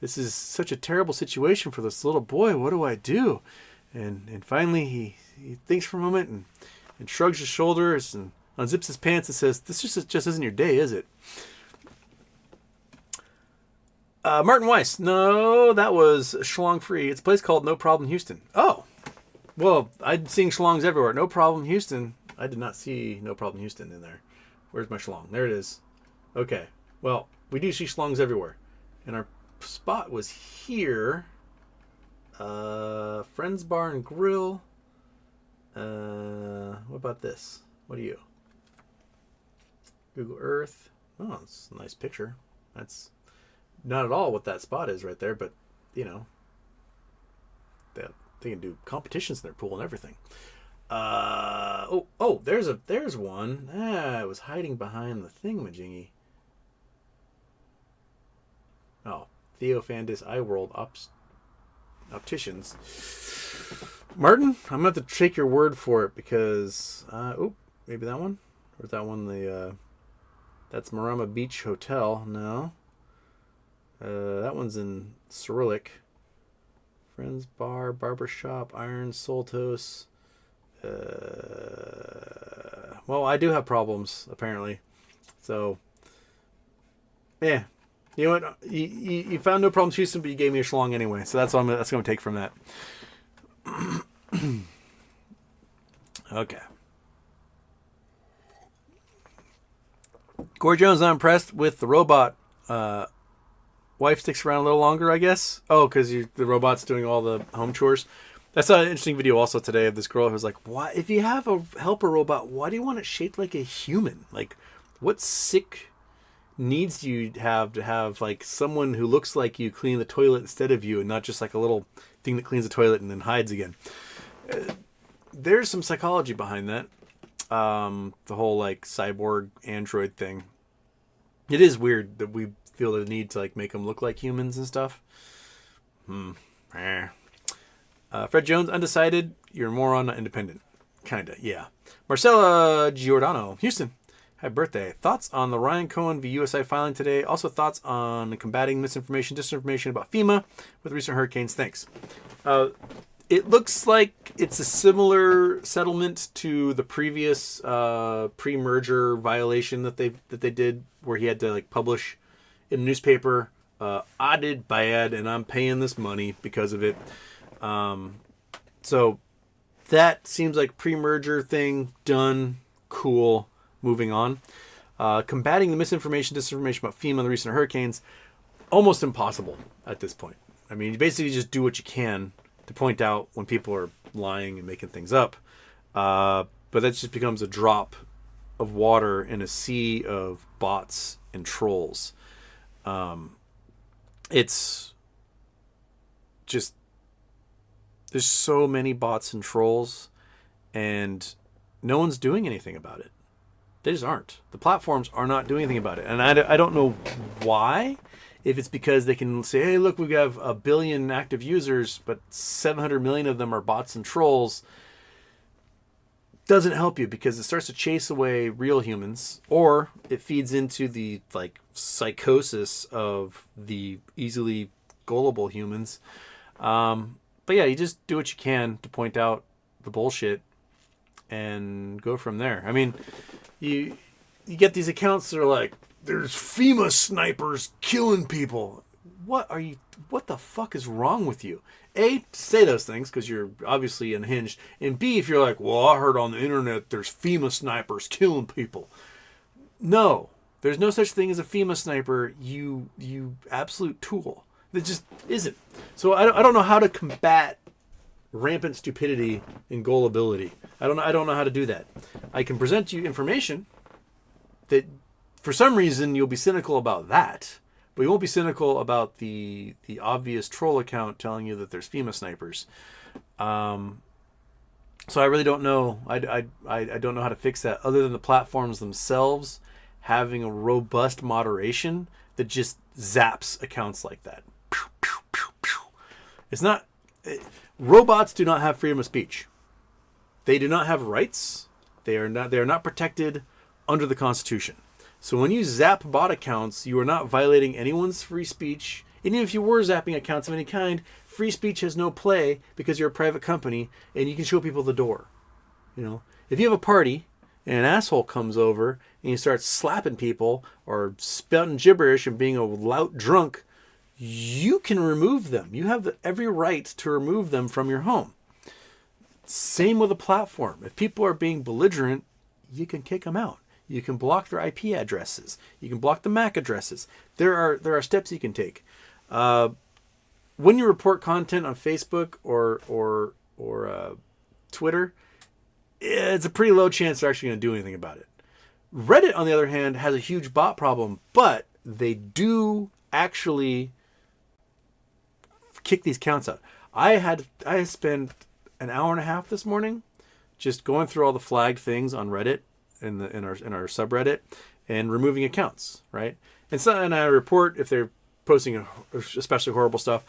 this is such a terrible situation for this little boy. What do I do?" And finally he thinks for a moment and shrugs his shoulders and unzips his pants and says, "This just isn't your day, is it?" Martin Weiss. No, that was Schlong Free. It's a place called No Problem Houston. Oh, well, I'm seeing schlongs everywhere. No Problem Houston. I did not see No Problem Houston in there. Where's my schlong? There it is. Okay. Well, we do see schlongs everywhere. And our spot was here. Friends Bar and Grill. What about this? What are you? Google Earth. Oh, it's a nice picture. That's not at all what that spot is right there, but, you know, they can do competitions in their pool and everything. There's one. It was hiding behind the thingamajiggy. Oh, Theo Fandis iWorld Opticians. Martin, I'm gonna have to take your word for it because maybe that one? Or is that one that's Marama Beach Hotel? No. That one's in Cyrillic. Friends Bar, Barbershop, Iron, Soltos. Well, I do have problems, apparently. So, yeah. You know what? You found No Problems Houston, but you gave me a schlong anyway. So that's what that's going to take from that. Okay. Corey Jones, not impressed with the robot. Wife sticks around a little longer, I guess. Oh, because the robot's doing all the home chores. I saw an interesting video also today of this girl who was like, "Why? If you have a helper robot, why do you want it shaped like a human? Like, what sick needs do you have to have like someone who looks like you clean the toilet instead of you, and not just like a little thing that cleans the toilet and then hides again?" There's some psychology behind that. The whole like cyborg android thing. It is weird that we feel the need to like make them look like humans and stuff. Fred Jones, undecided. You're a moron, not independent. Kinda, yeah. Marcella Giordano, Houston. Happy birthday. Thoughts on the Ryan Cohen v. USI filing today. Also thoughts on combating misinformation, disinformation about FEMA with recent hurricanes. Thanks. It looks like it's a similar settlement to the previous pre-merger violation that they did, where he had to like publish in a newspaper, Adid Bayad, and I'm paying this money because of it. So that seems like pre-merger thing done. Cool. Moving on. Combating the misinformation, disinformation about FEMA and the recent hurricanes, almost impossible at this point. I mean, you basically just do what you can to point out when people are lying and making things up. But that just becomes a drop of water in a sea of bots and trolls. It's just, there's so many bots and trolls, and no one's doing anything about it. They just aren't. The platforms are not doing anything about it. And I don't know why. If it's because they can say, hey, look, we have 1 billion active users, but 700 million of them are bots and trolls. Doesn't help you because it starts to chase away real humans, or it feeds into the like psychosis of the easily gullible humans. But yeah, you just do what you can to point out the bullshit and go from there. I mean, you get these accounts that are like, there's FEMA snipers killing people. What the fuck is wrong with you? A, say those things because you're obviously unhinged. And B, if you're like, well, I heard on the internet there's FEMA snipers killing people. No, there's no such thing as a FEMA sniper, you absolute tool. There just isn't. So I don't know how to combat rampant stupidity and gullibility. I don't know how to do that. I can present you information that for some reason you'll be cynical about that, but you won't be cynical about the obvious troll account telling you that there's FEMA snipers. So I really don't know. I don't know how to fix that other than the platforms themselves having a robust moderation that just zaps accounts like that. It's not. Robots do not have freedom of speech. They do not have rights. They are not protected under the Constitution. So when you zap bot accounts, you are not violating anyone's free speech. And even if you were zapping accounts of any kind, free speech has no play because you're a private company and you can show people the door. You know, if you have a party and an asshole comes over and you start slapping people or spouting gibberish and being a loud drunk, you can remove them. You have every right to remove them from your home. Same with a platform. If people are being belligerent, you can kick them out. You can block their IP addresses. You can block the MAC addresses. There are steps you can take. When you report content on Facebook or Twitter, it's a pretty low chance they're actually going to do anything about it. Reddit, on the other hand, has a huge bot problem, but they do actually kick these counts out. I spent an hour and a half this morning just going through all the flagged things on Reddit in our subreddit and removing accounts, right? And I report if they're posting especially horrible stuff.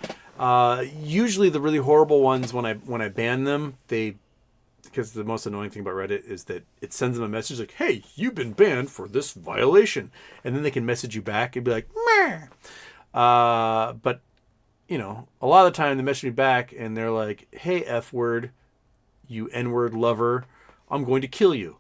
Usually the really horrible ones, when I ban them, because the most annoying thing about Reddit is that it sends them a message like, "Hey, you've been banned for this violation," and then they can message you back and be like, "Meh." But you know, a lot of the time they message me back and they're like, "Hey, F word, you N-word lover, I'm going to kill you."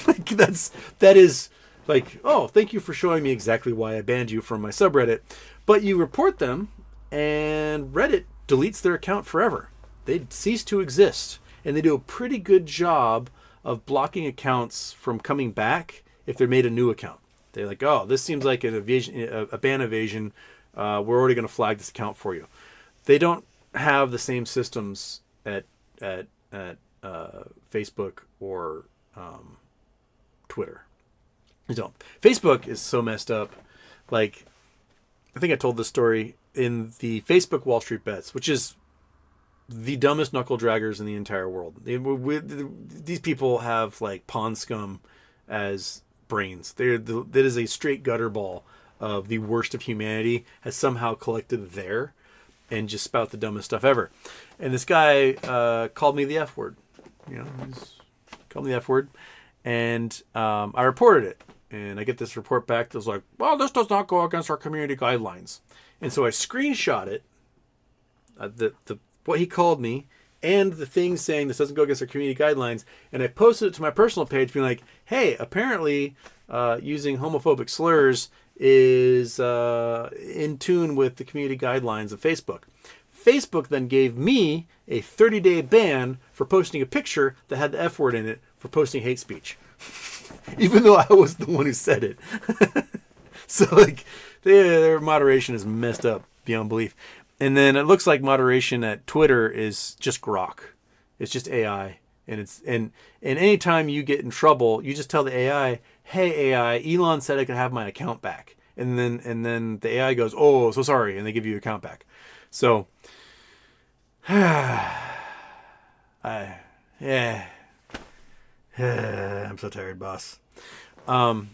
Like that is like, "Oh, thank you for showing me exactly why I banned you from my subreddit." But you report them and Reddit deletes their account forever. They cease to exist. And they do a pretty good job of blocking accounts from coming back if they're made a new account. They're like, "Oh, this seems like a ban evasion. We're already going to flag this account for you." They don't have the same systems at Facebook or Twitter. They don't. Facebook is so messed up. Like, I think I told this story in the Facebook Wall Street Bets, which is the dumbest knuckle draggers in the entire world. These people have like pond scum as brains. That is a straight gutter ball of the worst of humanity has somehow collected there and just spout the dumbest stuff ever. And this guy called me the F word. You know, he's called me the F word. And I reported it. And I get this report back that was like, "Well, this does not go against our community guidelines." And so I screenshot it. What he called me and the thing saying this doesn't go against our community guidelines, and I posted it to my personal page being like, "Hey, apparently using homophobic slurs is in tune with the community guidelines of Facebook." Facebook then gave me a 30-day ban for posting a picture that had the F word in it for posting hate speech. Even though I was the one who said it. So like their moderation is messed up beyond belief. And then it looks like moderation at Twitter is just grok. It's just AI. And anytime you get in trouble, you just tell the AI, "Hey AI, Elon said I could have my account back." And then the AI goes, "Oh, so sorry," and they give you your account back. So I'm so tired, boss. But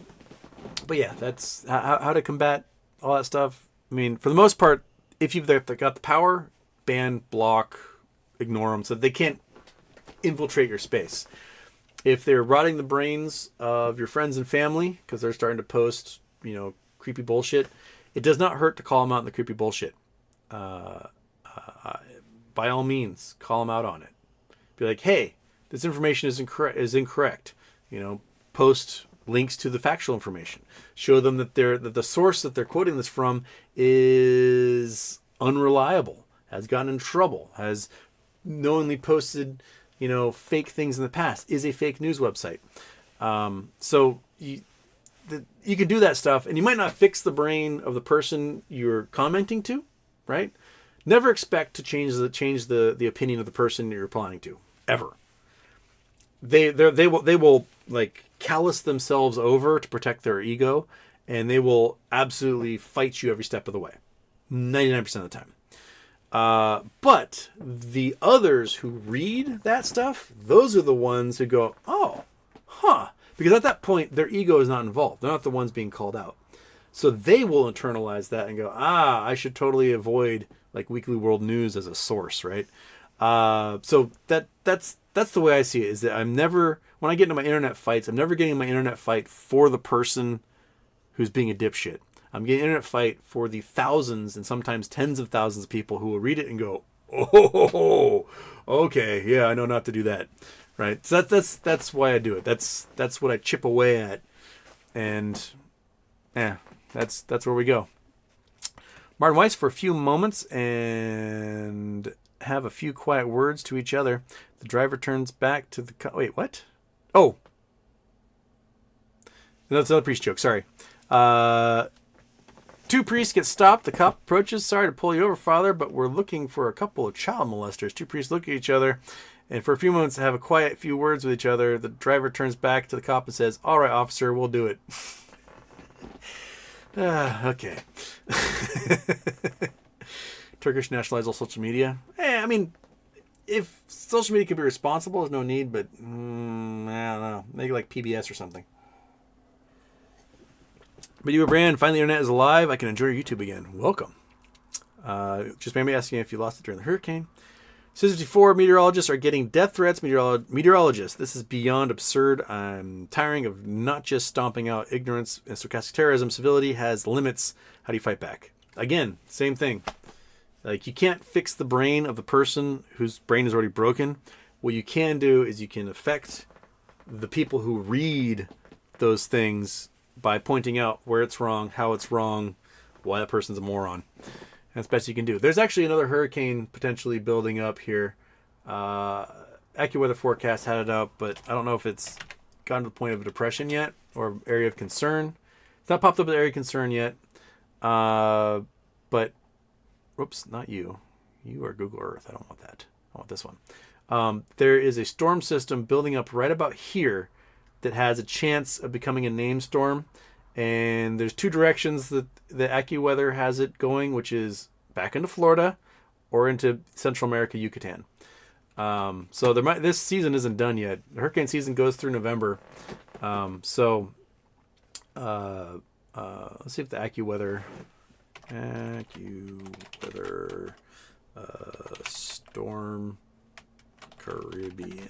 yeah, that's how to combat all that stuff. I mean, for the most part, if you've got the power, ban, block, ignore them so they can't infiltrate your space. If they're rotting the brains of your friends and family because they're starting to post, creepy bullshit, it does not hurt to call them out on the creepy bullshit. By all means, call them out on it. Be like, "Hey, this information is incorrect. Post links to the factual information. Show them that the source that they're quoting this from is unreliable, has gotten in trouble, has knowingly posted, fake things in the past, is a fake news website." So you can do that stuff, and you might not fix the brain of the person you're commenting to, right? Never expect to change the opinion of the person you're replying to, ever. They will like callous themselves over to protect their ego, and they will absolutely fight you every step of the way, 99% of the time. But the others who read that stuff, those are the ones who go, "Oh, huh," because at that point their ego is not involved. They're not the ones being called out, so they will internalize that and go, I should totally avoid like Weekly World News as a source, right? So that's the way I see it. Is that when I get into my internet fights, I'm never getting in my internet fight for the person who's being a dipshit. I'm getting an internet fight for the thousands and sometimes tens of thousands of people who will read it and go, "Oh, okay, yeah, I know not to do that," right? So that's why I do it. That's what I chip away at, and that's where we go. Martin Weiss for a few moments and have a few quiet words to each other. The driver turns back to the... Wait, what? Oh. That's another priest joke. Sorry. Two priests get stopped. The cop approaches. Sorry to pull you over, Father, but we're looking for a couple of child molesters. Two priests look at each other, and for a few moments have a quiet few words with each other. The driver turns back to the cop and says, "All right, officer, we'll do it." Okay. Turkish nationalized all social media. I mean, if social media could be responsible, there's no need, but I don't know. Maybe like PBS or something. But you, Brand, finally the internet is alive. I can enjoy your YouTube again. Welcome. Just maybe asking if you lost it during the hurricane. 64 meteorologists are getting death threats. Meteorologists, this is beyond absurd. I'm tiring of not just stomping out ignorance and sarcastic terrorism. Civility has limits. How do you fight back? Again, same thing. Like, you can't fix the brain of the person whose brain is already broken. What you can do is you can affect the people who read those things by pointing out where it's wrong, how it's wrong, why that person's a moron. That's the best you can do. There's actually another hurricane potentially building up here. AccuWeather forecast had it up, but I don't know if it's gotten to the point of a depression yet or area of concern. It's not popped up as area of concern yet. But, whoops, not you. You are Google Earth. I don't want that. I want this one. There is a storm system building up right about here that has a chance of becoming a named storm. And there's two directions that the AccuWeather has it going, which is back into Florida or into Central America, Yucatan. So this season isn't done yet. The hurricane season goes through November. Let's see if the AccuWeather Storm Caribbean.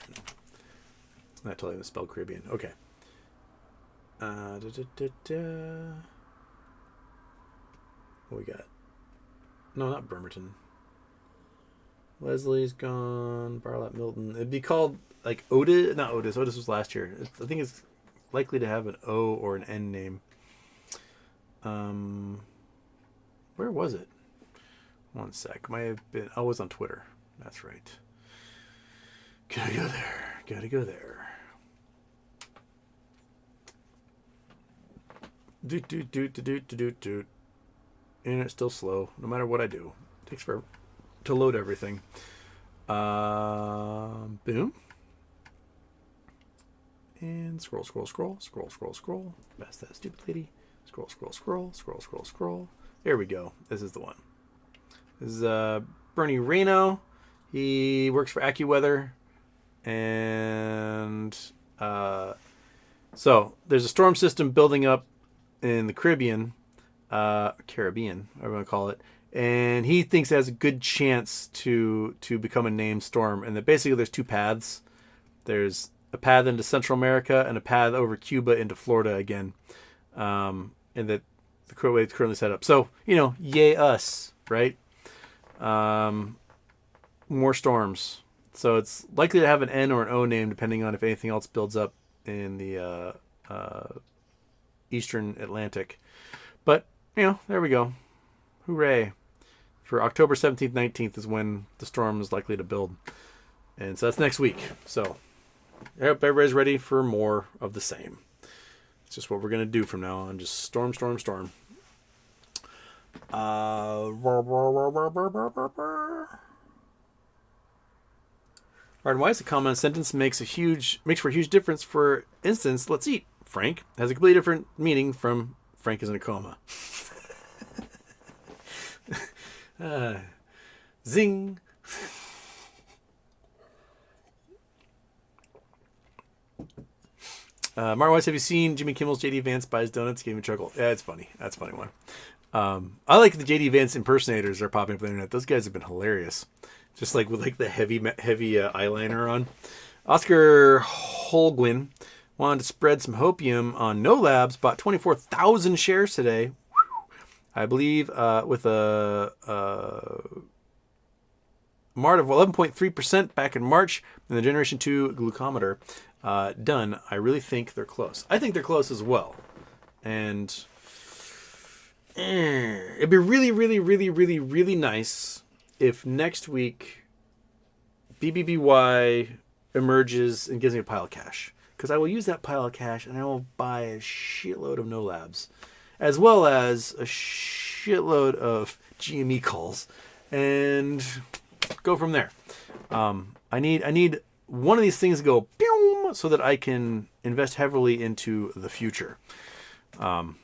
It's not totally spelled Caribbean. Okay. What we got? No, not Bremerton. Leslie's gone. Barlap Milton. It'd be called like Otis. Not Otis. Otis was last year. I think it's likely to have an O or an N name. Where was it? One sec. Might have been. Oh, it was on Twitter. That's right. Gotta go there. Gotta go there. Doot. Internet's still slow, no matter what I do. It takes forever to load everything. Boom. And scroll. Past that stupid lady. Scroll. There we go. This is the one. This is Bernie Reno. He works for AccuWeather. And so there's a storm system building up in the Caribbean, whatever you want to call it, and he thinks it has a good chance to become a named storm. And that basically there's two paths. There's a path into Central America and a path over Cuba into Florida again, and that the way it's currently set up. So yay us, right? More storms. So it's likely to have an N or an O name depending on if anything else builds up in the Eastern Atlantic. But, there we go. Hooray. For October 17th, 19th is when the storm is likely to build. And so that's next week. So I hope everybody's ready for more of the same. It's just what we're going to do from now on. Just storm. Martin Weiss, a common sentence makes for a huge difference. For instance, let's eat. Frank has a completely different meaning from Frank is in a coma. Zing. Martin Weiss, have you seen Jimmy Kimmel's J.D. Vance buys donuts? Gave me a chuckle. Yeah, it's funny. That's a funny one. I like the J.D. Vance impersonators that are popping up on the internet. Those guys have been hilarious. Just like with the heavy eyeliner on. Oscar Holguin wanted to spread some hopium on No Labs, bought 24,000 shares today. I believe with a MART of 11.3% back in March, and the Generation 2 glucometer done. I really think they're close. I think they're close as well. And It'd be really, really, really, really, really nice if next week BBBY emerges and gives me a pile of cash. Because I will use that pile of cash and I will buy a shitload of no labs, as well as a shitload of GME calls, and go from there. I need one of these things to go boom, so that I can invest heavily into the future. It'd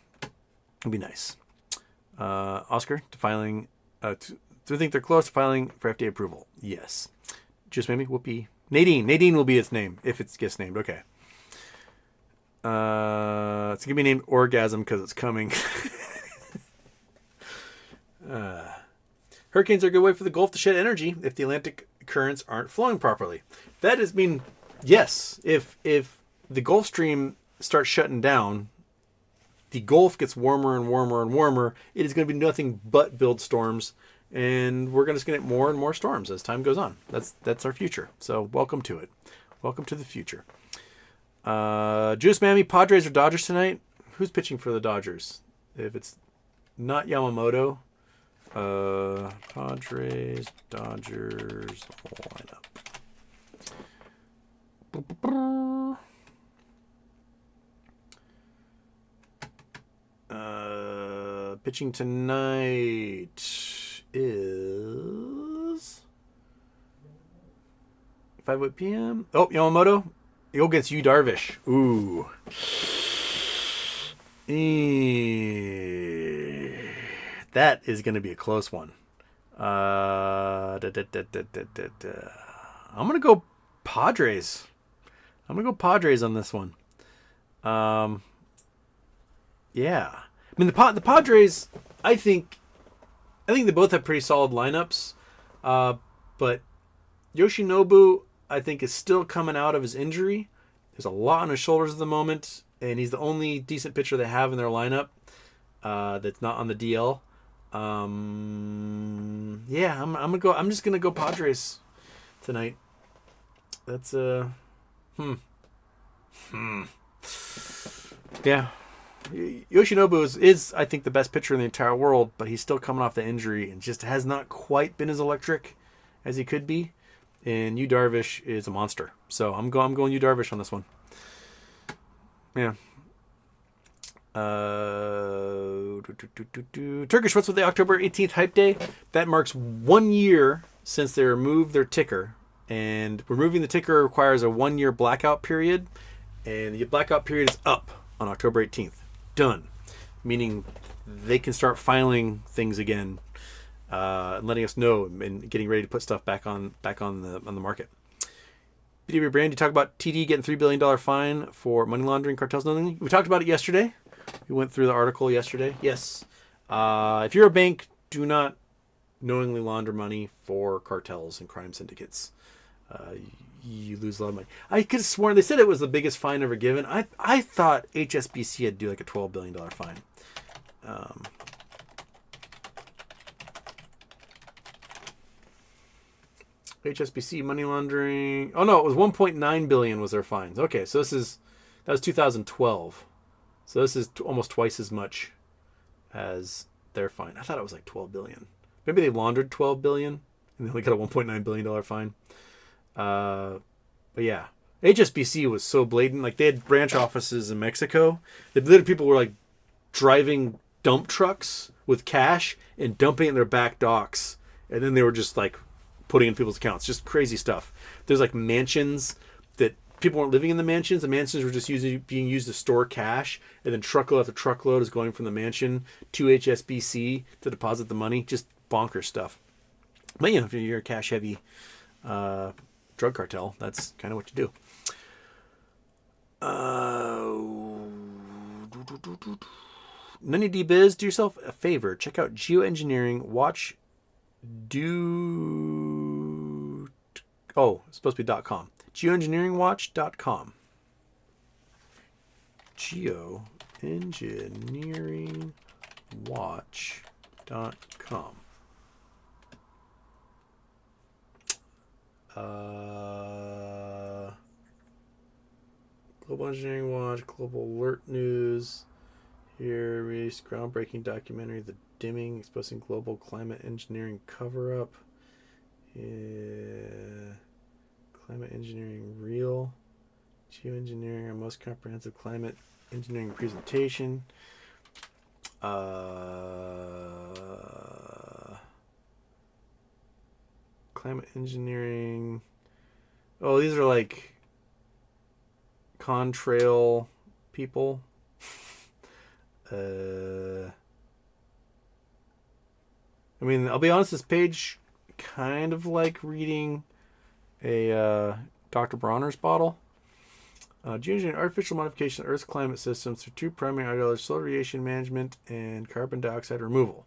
be nice. Oscar, to filing, to think they're close to filing for FDA approval. Yes. Just maybe Whoopi. Nadine will be its name if it gets named. Okay. It's gonna be named Orgasm because it's coming. Hurricanes are a good way for the Gulf to shed energy if the Atlantic currents aren't flowing properly. That is yes. If the Gulf Stream starts shutting down, the Gulf gets warmer and warmer and warmer. It is going to be nothing but build storms, and we're just going to get more and more storms as time goes on. That's our future. So welcome to it. Welcome to the future. Juice Mammy, Padres or Dodgers tonight? Who's pitching for the Dodgers? If it's not Yamamoto, Padres, Dodgers lineup. Pitching tonight is 5 p.m. Oh, Yamamoto. He'll against Yu Darvish. Ooh. That is going to be a close one. I'm going to go Padres. I'm going to go Padres on this one. Yeah. I mean, the Padres, I think they both have pretty solid lineups. But Yoshinobu, I think, is still coming out of his injury. There's a lot on his shoulders at the moment, and he's the only decent pitcher they have in their lineup that's not on the DL. Yeah, I'm just gonna go Padres tonight. That's Yeah. Yoshinobu is I think the best pitcher in the entire world, but he's still coming off the injury and just has not quite been as electric as he could be. And Yu Darvish is a monster, so I'm going Yu Darvish on this one. Yeah. Turkish, what's with the October 18th hype day? That marks 1 year since they removed their ticker, and removing the ticker requires a 1 year blackout period, and the blackout period is up on October 18th. Done, meaning they can start filing things again, and letting us know and getting ready to put stuff back on the market. BW Brand, you talk about TD getting $3 billion fine for money laundering cartels. Nothing. We talked about it yesterday. We went through the article yesterday. Yes. If you're a bank, do not knowingly launder money for cartels and crime syndicates. You lose a lot of money. I could have sworn they said it was the biggest fine ever given. I thought HSBC had to do like a $12 billion fine. HSBC money laundering. Oh no, it was 1.9 billion was their fines. Okay, so that was 2012. So this is almost twice as much as their fine. I thought it was like 12 billion. Maybe they laundered 12 billion and they only got a 1.9 billion dollar fine. But yeah, HSBC was so blatant. Like they had branch offices in Mexico. The literally people were like driving dump trucks with cash and dumping it in their back docks, and then they were just like putting in people's accounts. Just crazy stuff. There's like mansions that people weren't living in the mansions. The mansions were just being used to store cash, and then truckload after truckload is going from the mansion to HSBC to deposit the money. Just bonker stuff. But you know, if you're a cash heavy drug cartel, that's kind of what you do. Nunny D Biz, do yourself a favor. Check out Geoengineering. Watch do. Oh, it's supposed to be .com. Geoengineeringwatch.com. Geoengineeringwatch.com. Global Engineering Watch, Global Alert News. Here, released groundbreaking documentary, The Dimming, exposing global climate engineering cover-up. Climate engineering real. Geoengineering, our most comprehensive climate engineering presentation. Climate engineering. Oh, these are like contrail people. I mean, I'll be honest, this page kind of like reading a Dr. Bronner's bottle. Geoengineering artificial modification of Earth's climate systems through two primary ideologies: solar radiation management and carbon dioxide removal.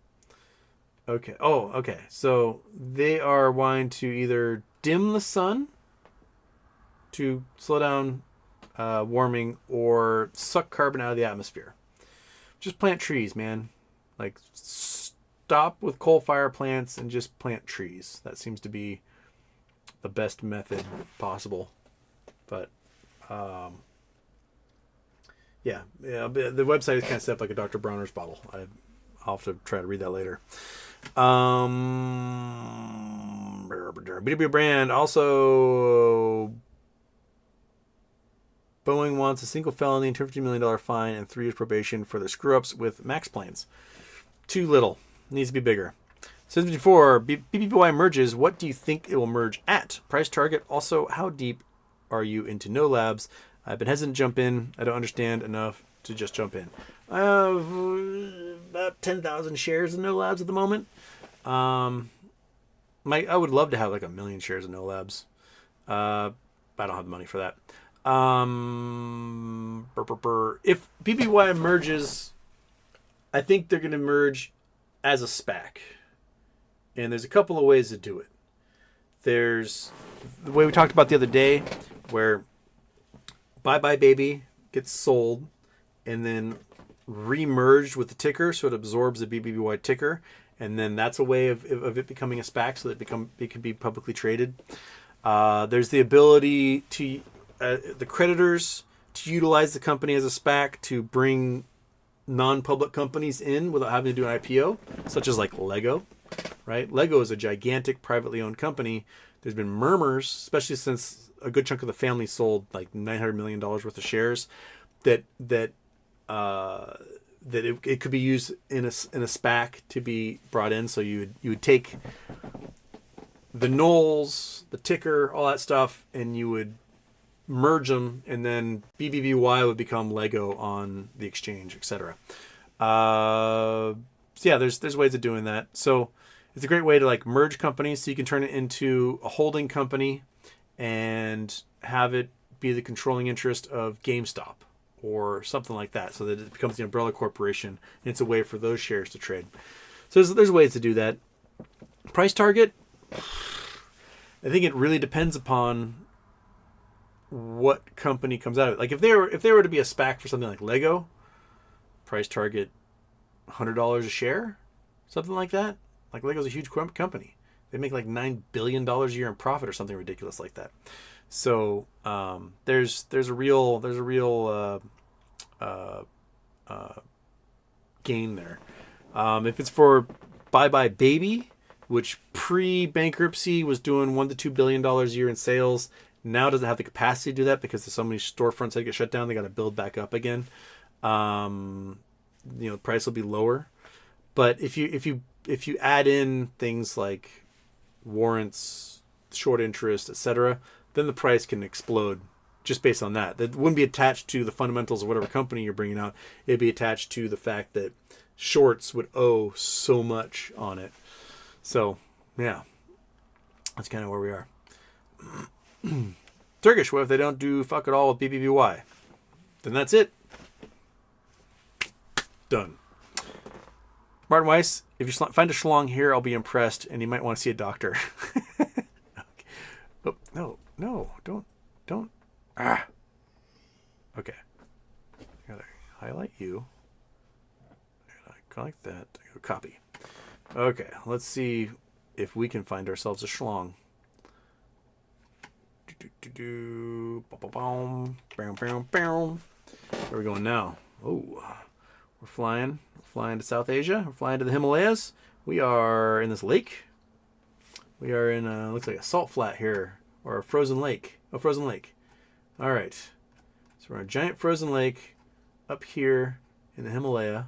Okay. Oh, okay. So they are wanting to either dim the sun to slow down warming or suck carbon out of the atmosphere. Just plant trees, man. Like, stop with coal fire plants and just plant trees. That seems to be the best method possible. But, yeah, the website is kind of set up like a Dr. Bronner's bottle. I'll have to try to read that later. B2B brand also. Boeing wants a single felony and $250 million fine and 3 years probation for their screw-ups with MAX planes. Too little. Needs to be bigger. Since before, BBY merges, what do you think it will merge at? Price target. Also, how deep are you into no labs? I've been hesitant to jump in. I don't understand enough to just jump in. I have about 10,000 shares of no labs at the moment. I would love to have like 1 million shares of no labs. I don't have the money for that. If BBY merges, I think they're going to merge as a SPAC. And there's a couple of ways to do it. There's the way we talked about the other day, where Bye Bye Baby gets sold and then re-merged with the ticker, so it absorbs the BBY ticker. And then that's a way of it becoming a SPAC, so that it can be publicly traded. There's the ability to the creditors to utilize the company as a SPAC to bring non-public companies in without having to do an IPO, such as like Lego, right? Lego is a gigantic privately owned company. There's been murmurs, especially since a good chunk of the family sold like $900 million worth of shares, that it could be used in a SPAC to be brought in. So you would take the Knowles, the ticker, all that stuff, and you would merge them, and then BBVY would become Lego on the exchange, etc. So yeah, there's ways of doing that. So it's a great way to like merge companies, so you can turn it into a holding company and have it be the controlling interest of GameStop or something like that, so that it becomes the umbrella corporation, and it's a way for those shares to trade. So there's ways to do that. Price target, I think it really depends upon what company comes out of it. Like if they were to be a SPAC for something like Lego, price target $100 a share, something like that. Like Lego's a huge company. They make like $9 billion a year in profit or something ridiculous like that. So there's a real gain there. If it's for Bye Bye Baby, which pre-bankruptcy was doing $1 to $2 billion a year in sales, now doesn't have the capacity to do that because there's so many storefronts that get shut down. They got to build back up again. The price will be lower. But if you add in things like warrants, short interest, etc., then the price can explode just based on that. That wouldn't be attached to the fundamentals of whatever company you're bringing out. It'd be attached to the fact that shorts would owe so much on it. So, yeah, that's kind of where we are. Turkish, what if they don't do fuck it all with BBVY? Then that's it. Done. Martin Weiss, if you find a schlong here, I'll be impressed, and you might want to see a doctor. Okay. Oh, no, don't. Ah. Okay. I gotta highlight you. I gotta go like that. I gotta copy. Okay, let's see if we can find ourselves a schlong. Where are we going now? Oh, We're flying to South Asia. We're flying to the Himalayas. We are in this lake. We are in looks like a salt flat here, or a frozen lake. Oh, frozen lake. All right. So we're in a giant frozen lake up here in the Himalaya.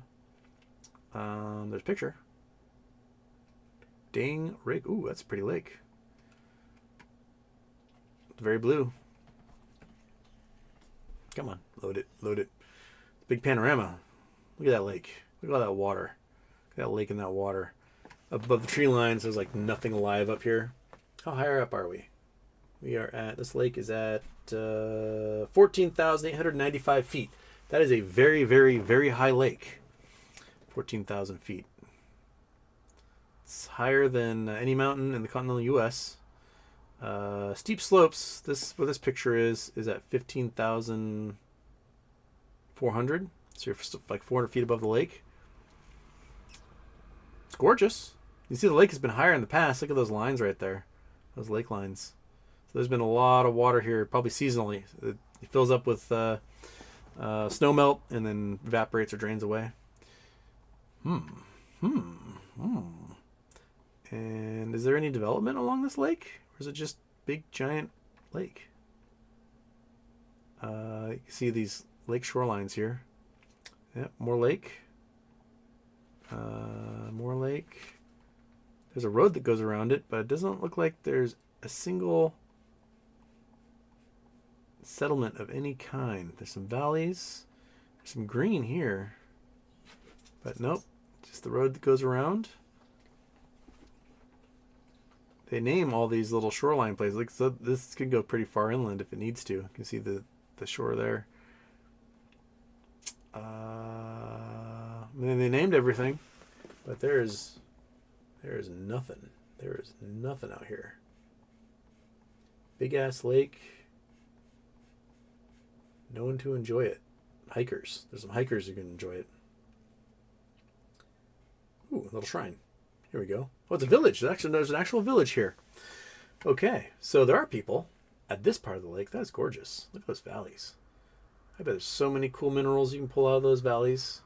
There's a picture. Dang rig. Ooh, that's a pretty lake. It's very blue. Come on, load it, load it. Big panorama. Look at that lake. Look at all that water. Look at that lake and that water. Above the tree lines, there's like nothing alive up here. How high up are we? We are at, this lake is at 14,895 feet. That is a very, very, very high lake. 14,000 feet. It's higher than any mountain in the continental U.S. Steep slopes. This where this picture is at 15,400. So you're like 400 feet above the lake. It's gorgeous. You see the lake has been higher in the past. Look at those lines right there. Those lake lines. So there's been a lot of water here, probably seasonally. It fills up with snow melt and then evaporates or drains away. And is there any development along this lake? Or is it just big, giant lake? You can see these lake shorelines here. Yep, more lake. More lake. There's a road that goes around it, but it doesn't look like there's a single settlement of any kind. There's some valleys. There's some green here. But nope, just the road that goes around. They name all these little shoreline places. Like, so this could go pretty far inland if it needs to. You can see the shore there. And they named everything, but there is nothing. There is nothing out here. Big ass lake. No one to enjoy it. Hikers. There's some hikers who can enjoy it. Ooh, a little shrine. Here we go. Oh, it's a village. There's an actual village here. Okay, so there are people at this part of the lake. That's gorgeous. Look at those valleys. I bet there's so many cool minerals you can pull out of those valleys.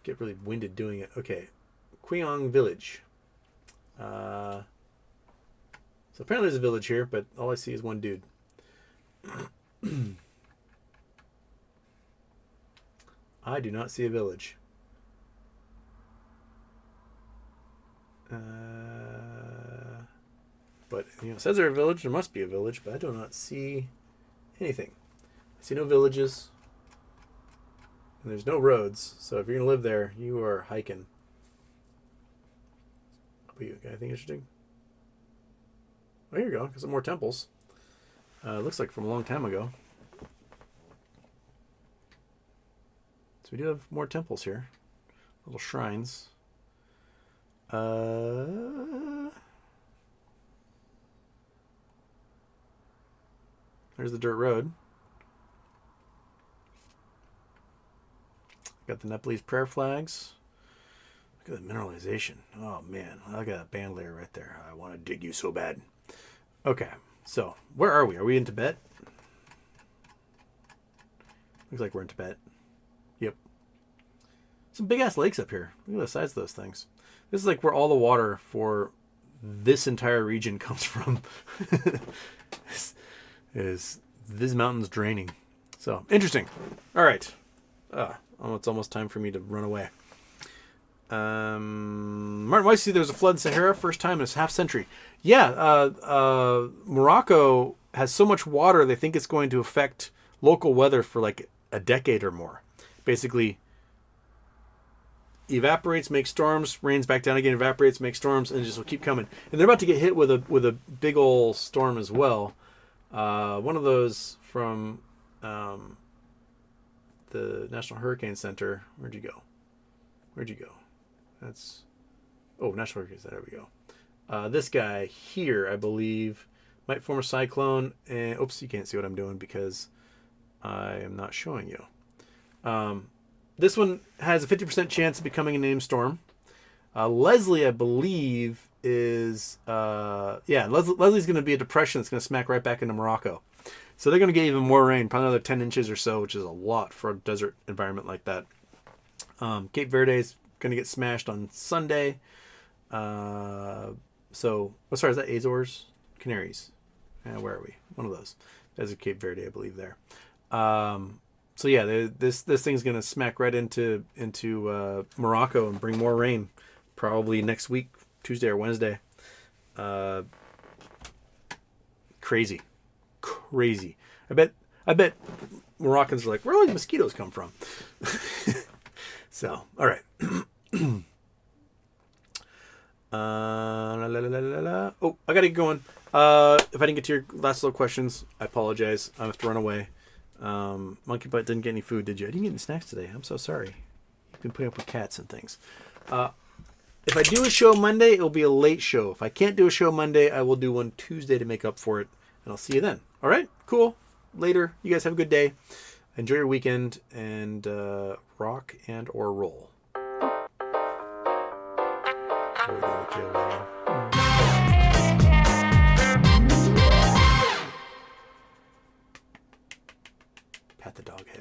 Get really winded doing it. Okay, Quyong Village. So apparently there's a village here, but all I see is one dude. I do not see a village. But it says there's a village. There must be a village, but I do not see anything. I see no villages, and there's no roads. So if you're gonna live there, you are hiking. Anything interesting? Oh, here you go. Got some more temples. Looks like from a long time ago. So we do have more temples here, little shrines. There's the dirt road. Got the Nepalese prayer flags. Look at the mineralization. Oh man, look at that band layer right there. I want to dig you so bad. Okay, so where are we? Are we in Tibet? Looks like we're in Tibet. Yep. Some big ass lakes up here. Look at the size of those things. This is like where all the water for this entire region comes from. is this mountain's draining. So interesting. All right. It's almost time for me to run away. Martin Weiss, there's a flood in Sahara, first time in a half century. Yeah, Morocco has so much water they think it's going to affect local weather for like a decade or more. Basically, evaporates, makes storms, rains back down again, evaporates, makes storms, and it just will keep coming. And they're about to get hit with a big old storm as well. One of those from the National Hurricane Center. Where'd you go? That's National Hurricane Center. There we go. This guy here, I believe, might form a cyclone. And oops, you can't see what I'm doing because I am not showing you. This one has a 50% chance of becoming a named storm. Leslie, I believe, is Leslie's going to be a depression that's going to smack right back into Morocco. So they're going to get even more rain, probably another 10 inches or so, which is a lot for a desert environment like that. Cape Verde is going to get smashed on Sunday. So, sorry, is that Azores? Canaries? Where are we? One of those. That's a Cape Verde, I believe, there. So yeah, this thing's gonna smack right into Morocco and bring more rain, probably next week, Tuesday or Wednesday. Crazy. I bet Moroccans are like, where do all these mosquitoes come from? So, all right. Oh, I gotta get going. If I didn't get to your last little questions, I apologize. I have to run away. Monkey Butt didn't get any food, did you? I didn't get any snacks today. I'm so sorry. You've been putting up with cats and things. If I do a show Monday, it'll be a late show. If I can't do a show Monday, I will do one Tuesday to make up for it. And I'll see you then. All right? Cool. Later. You guys have a good day. Enjoy your weekend. And rock and or roll. Pat the dog head.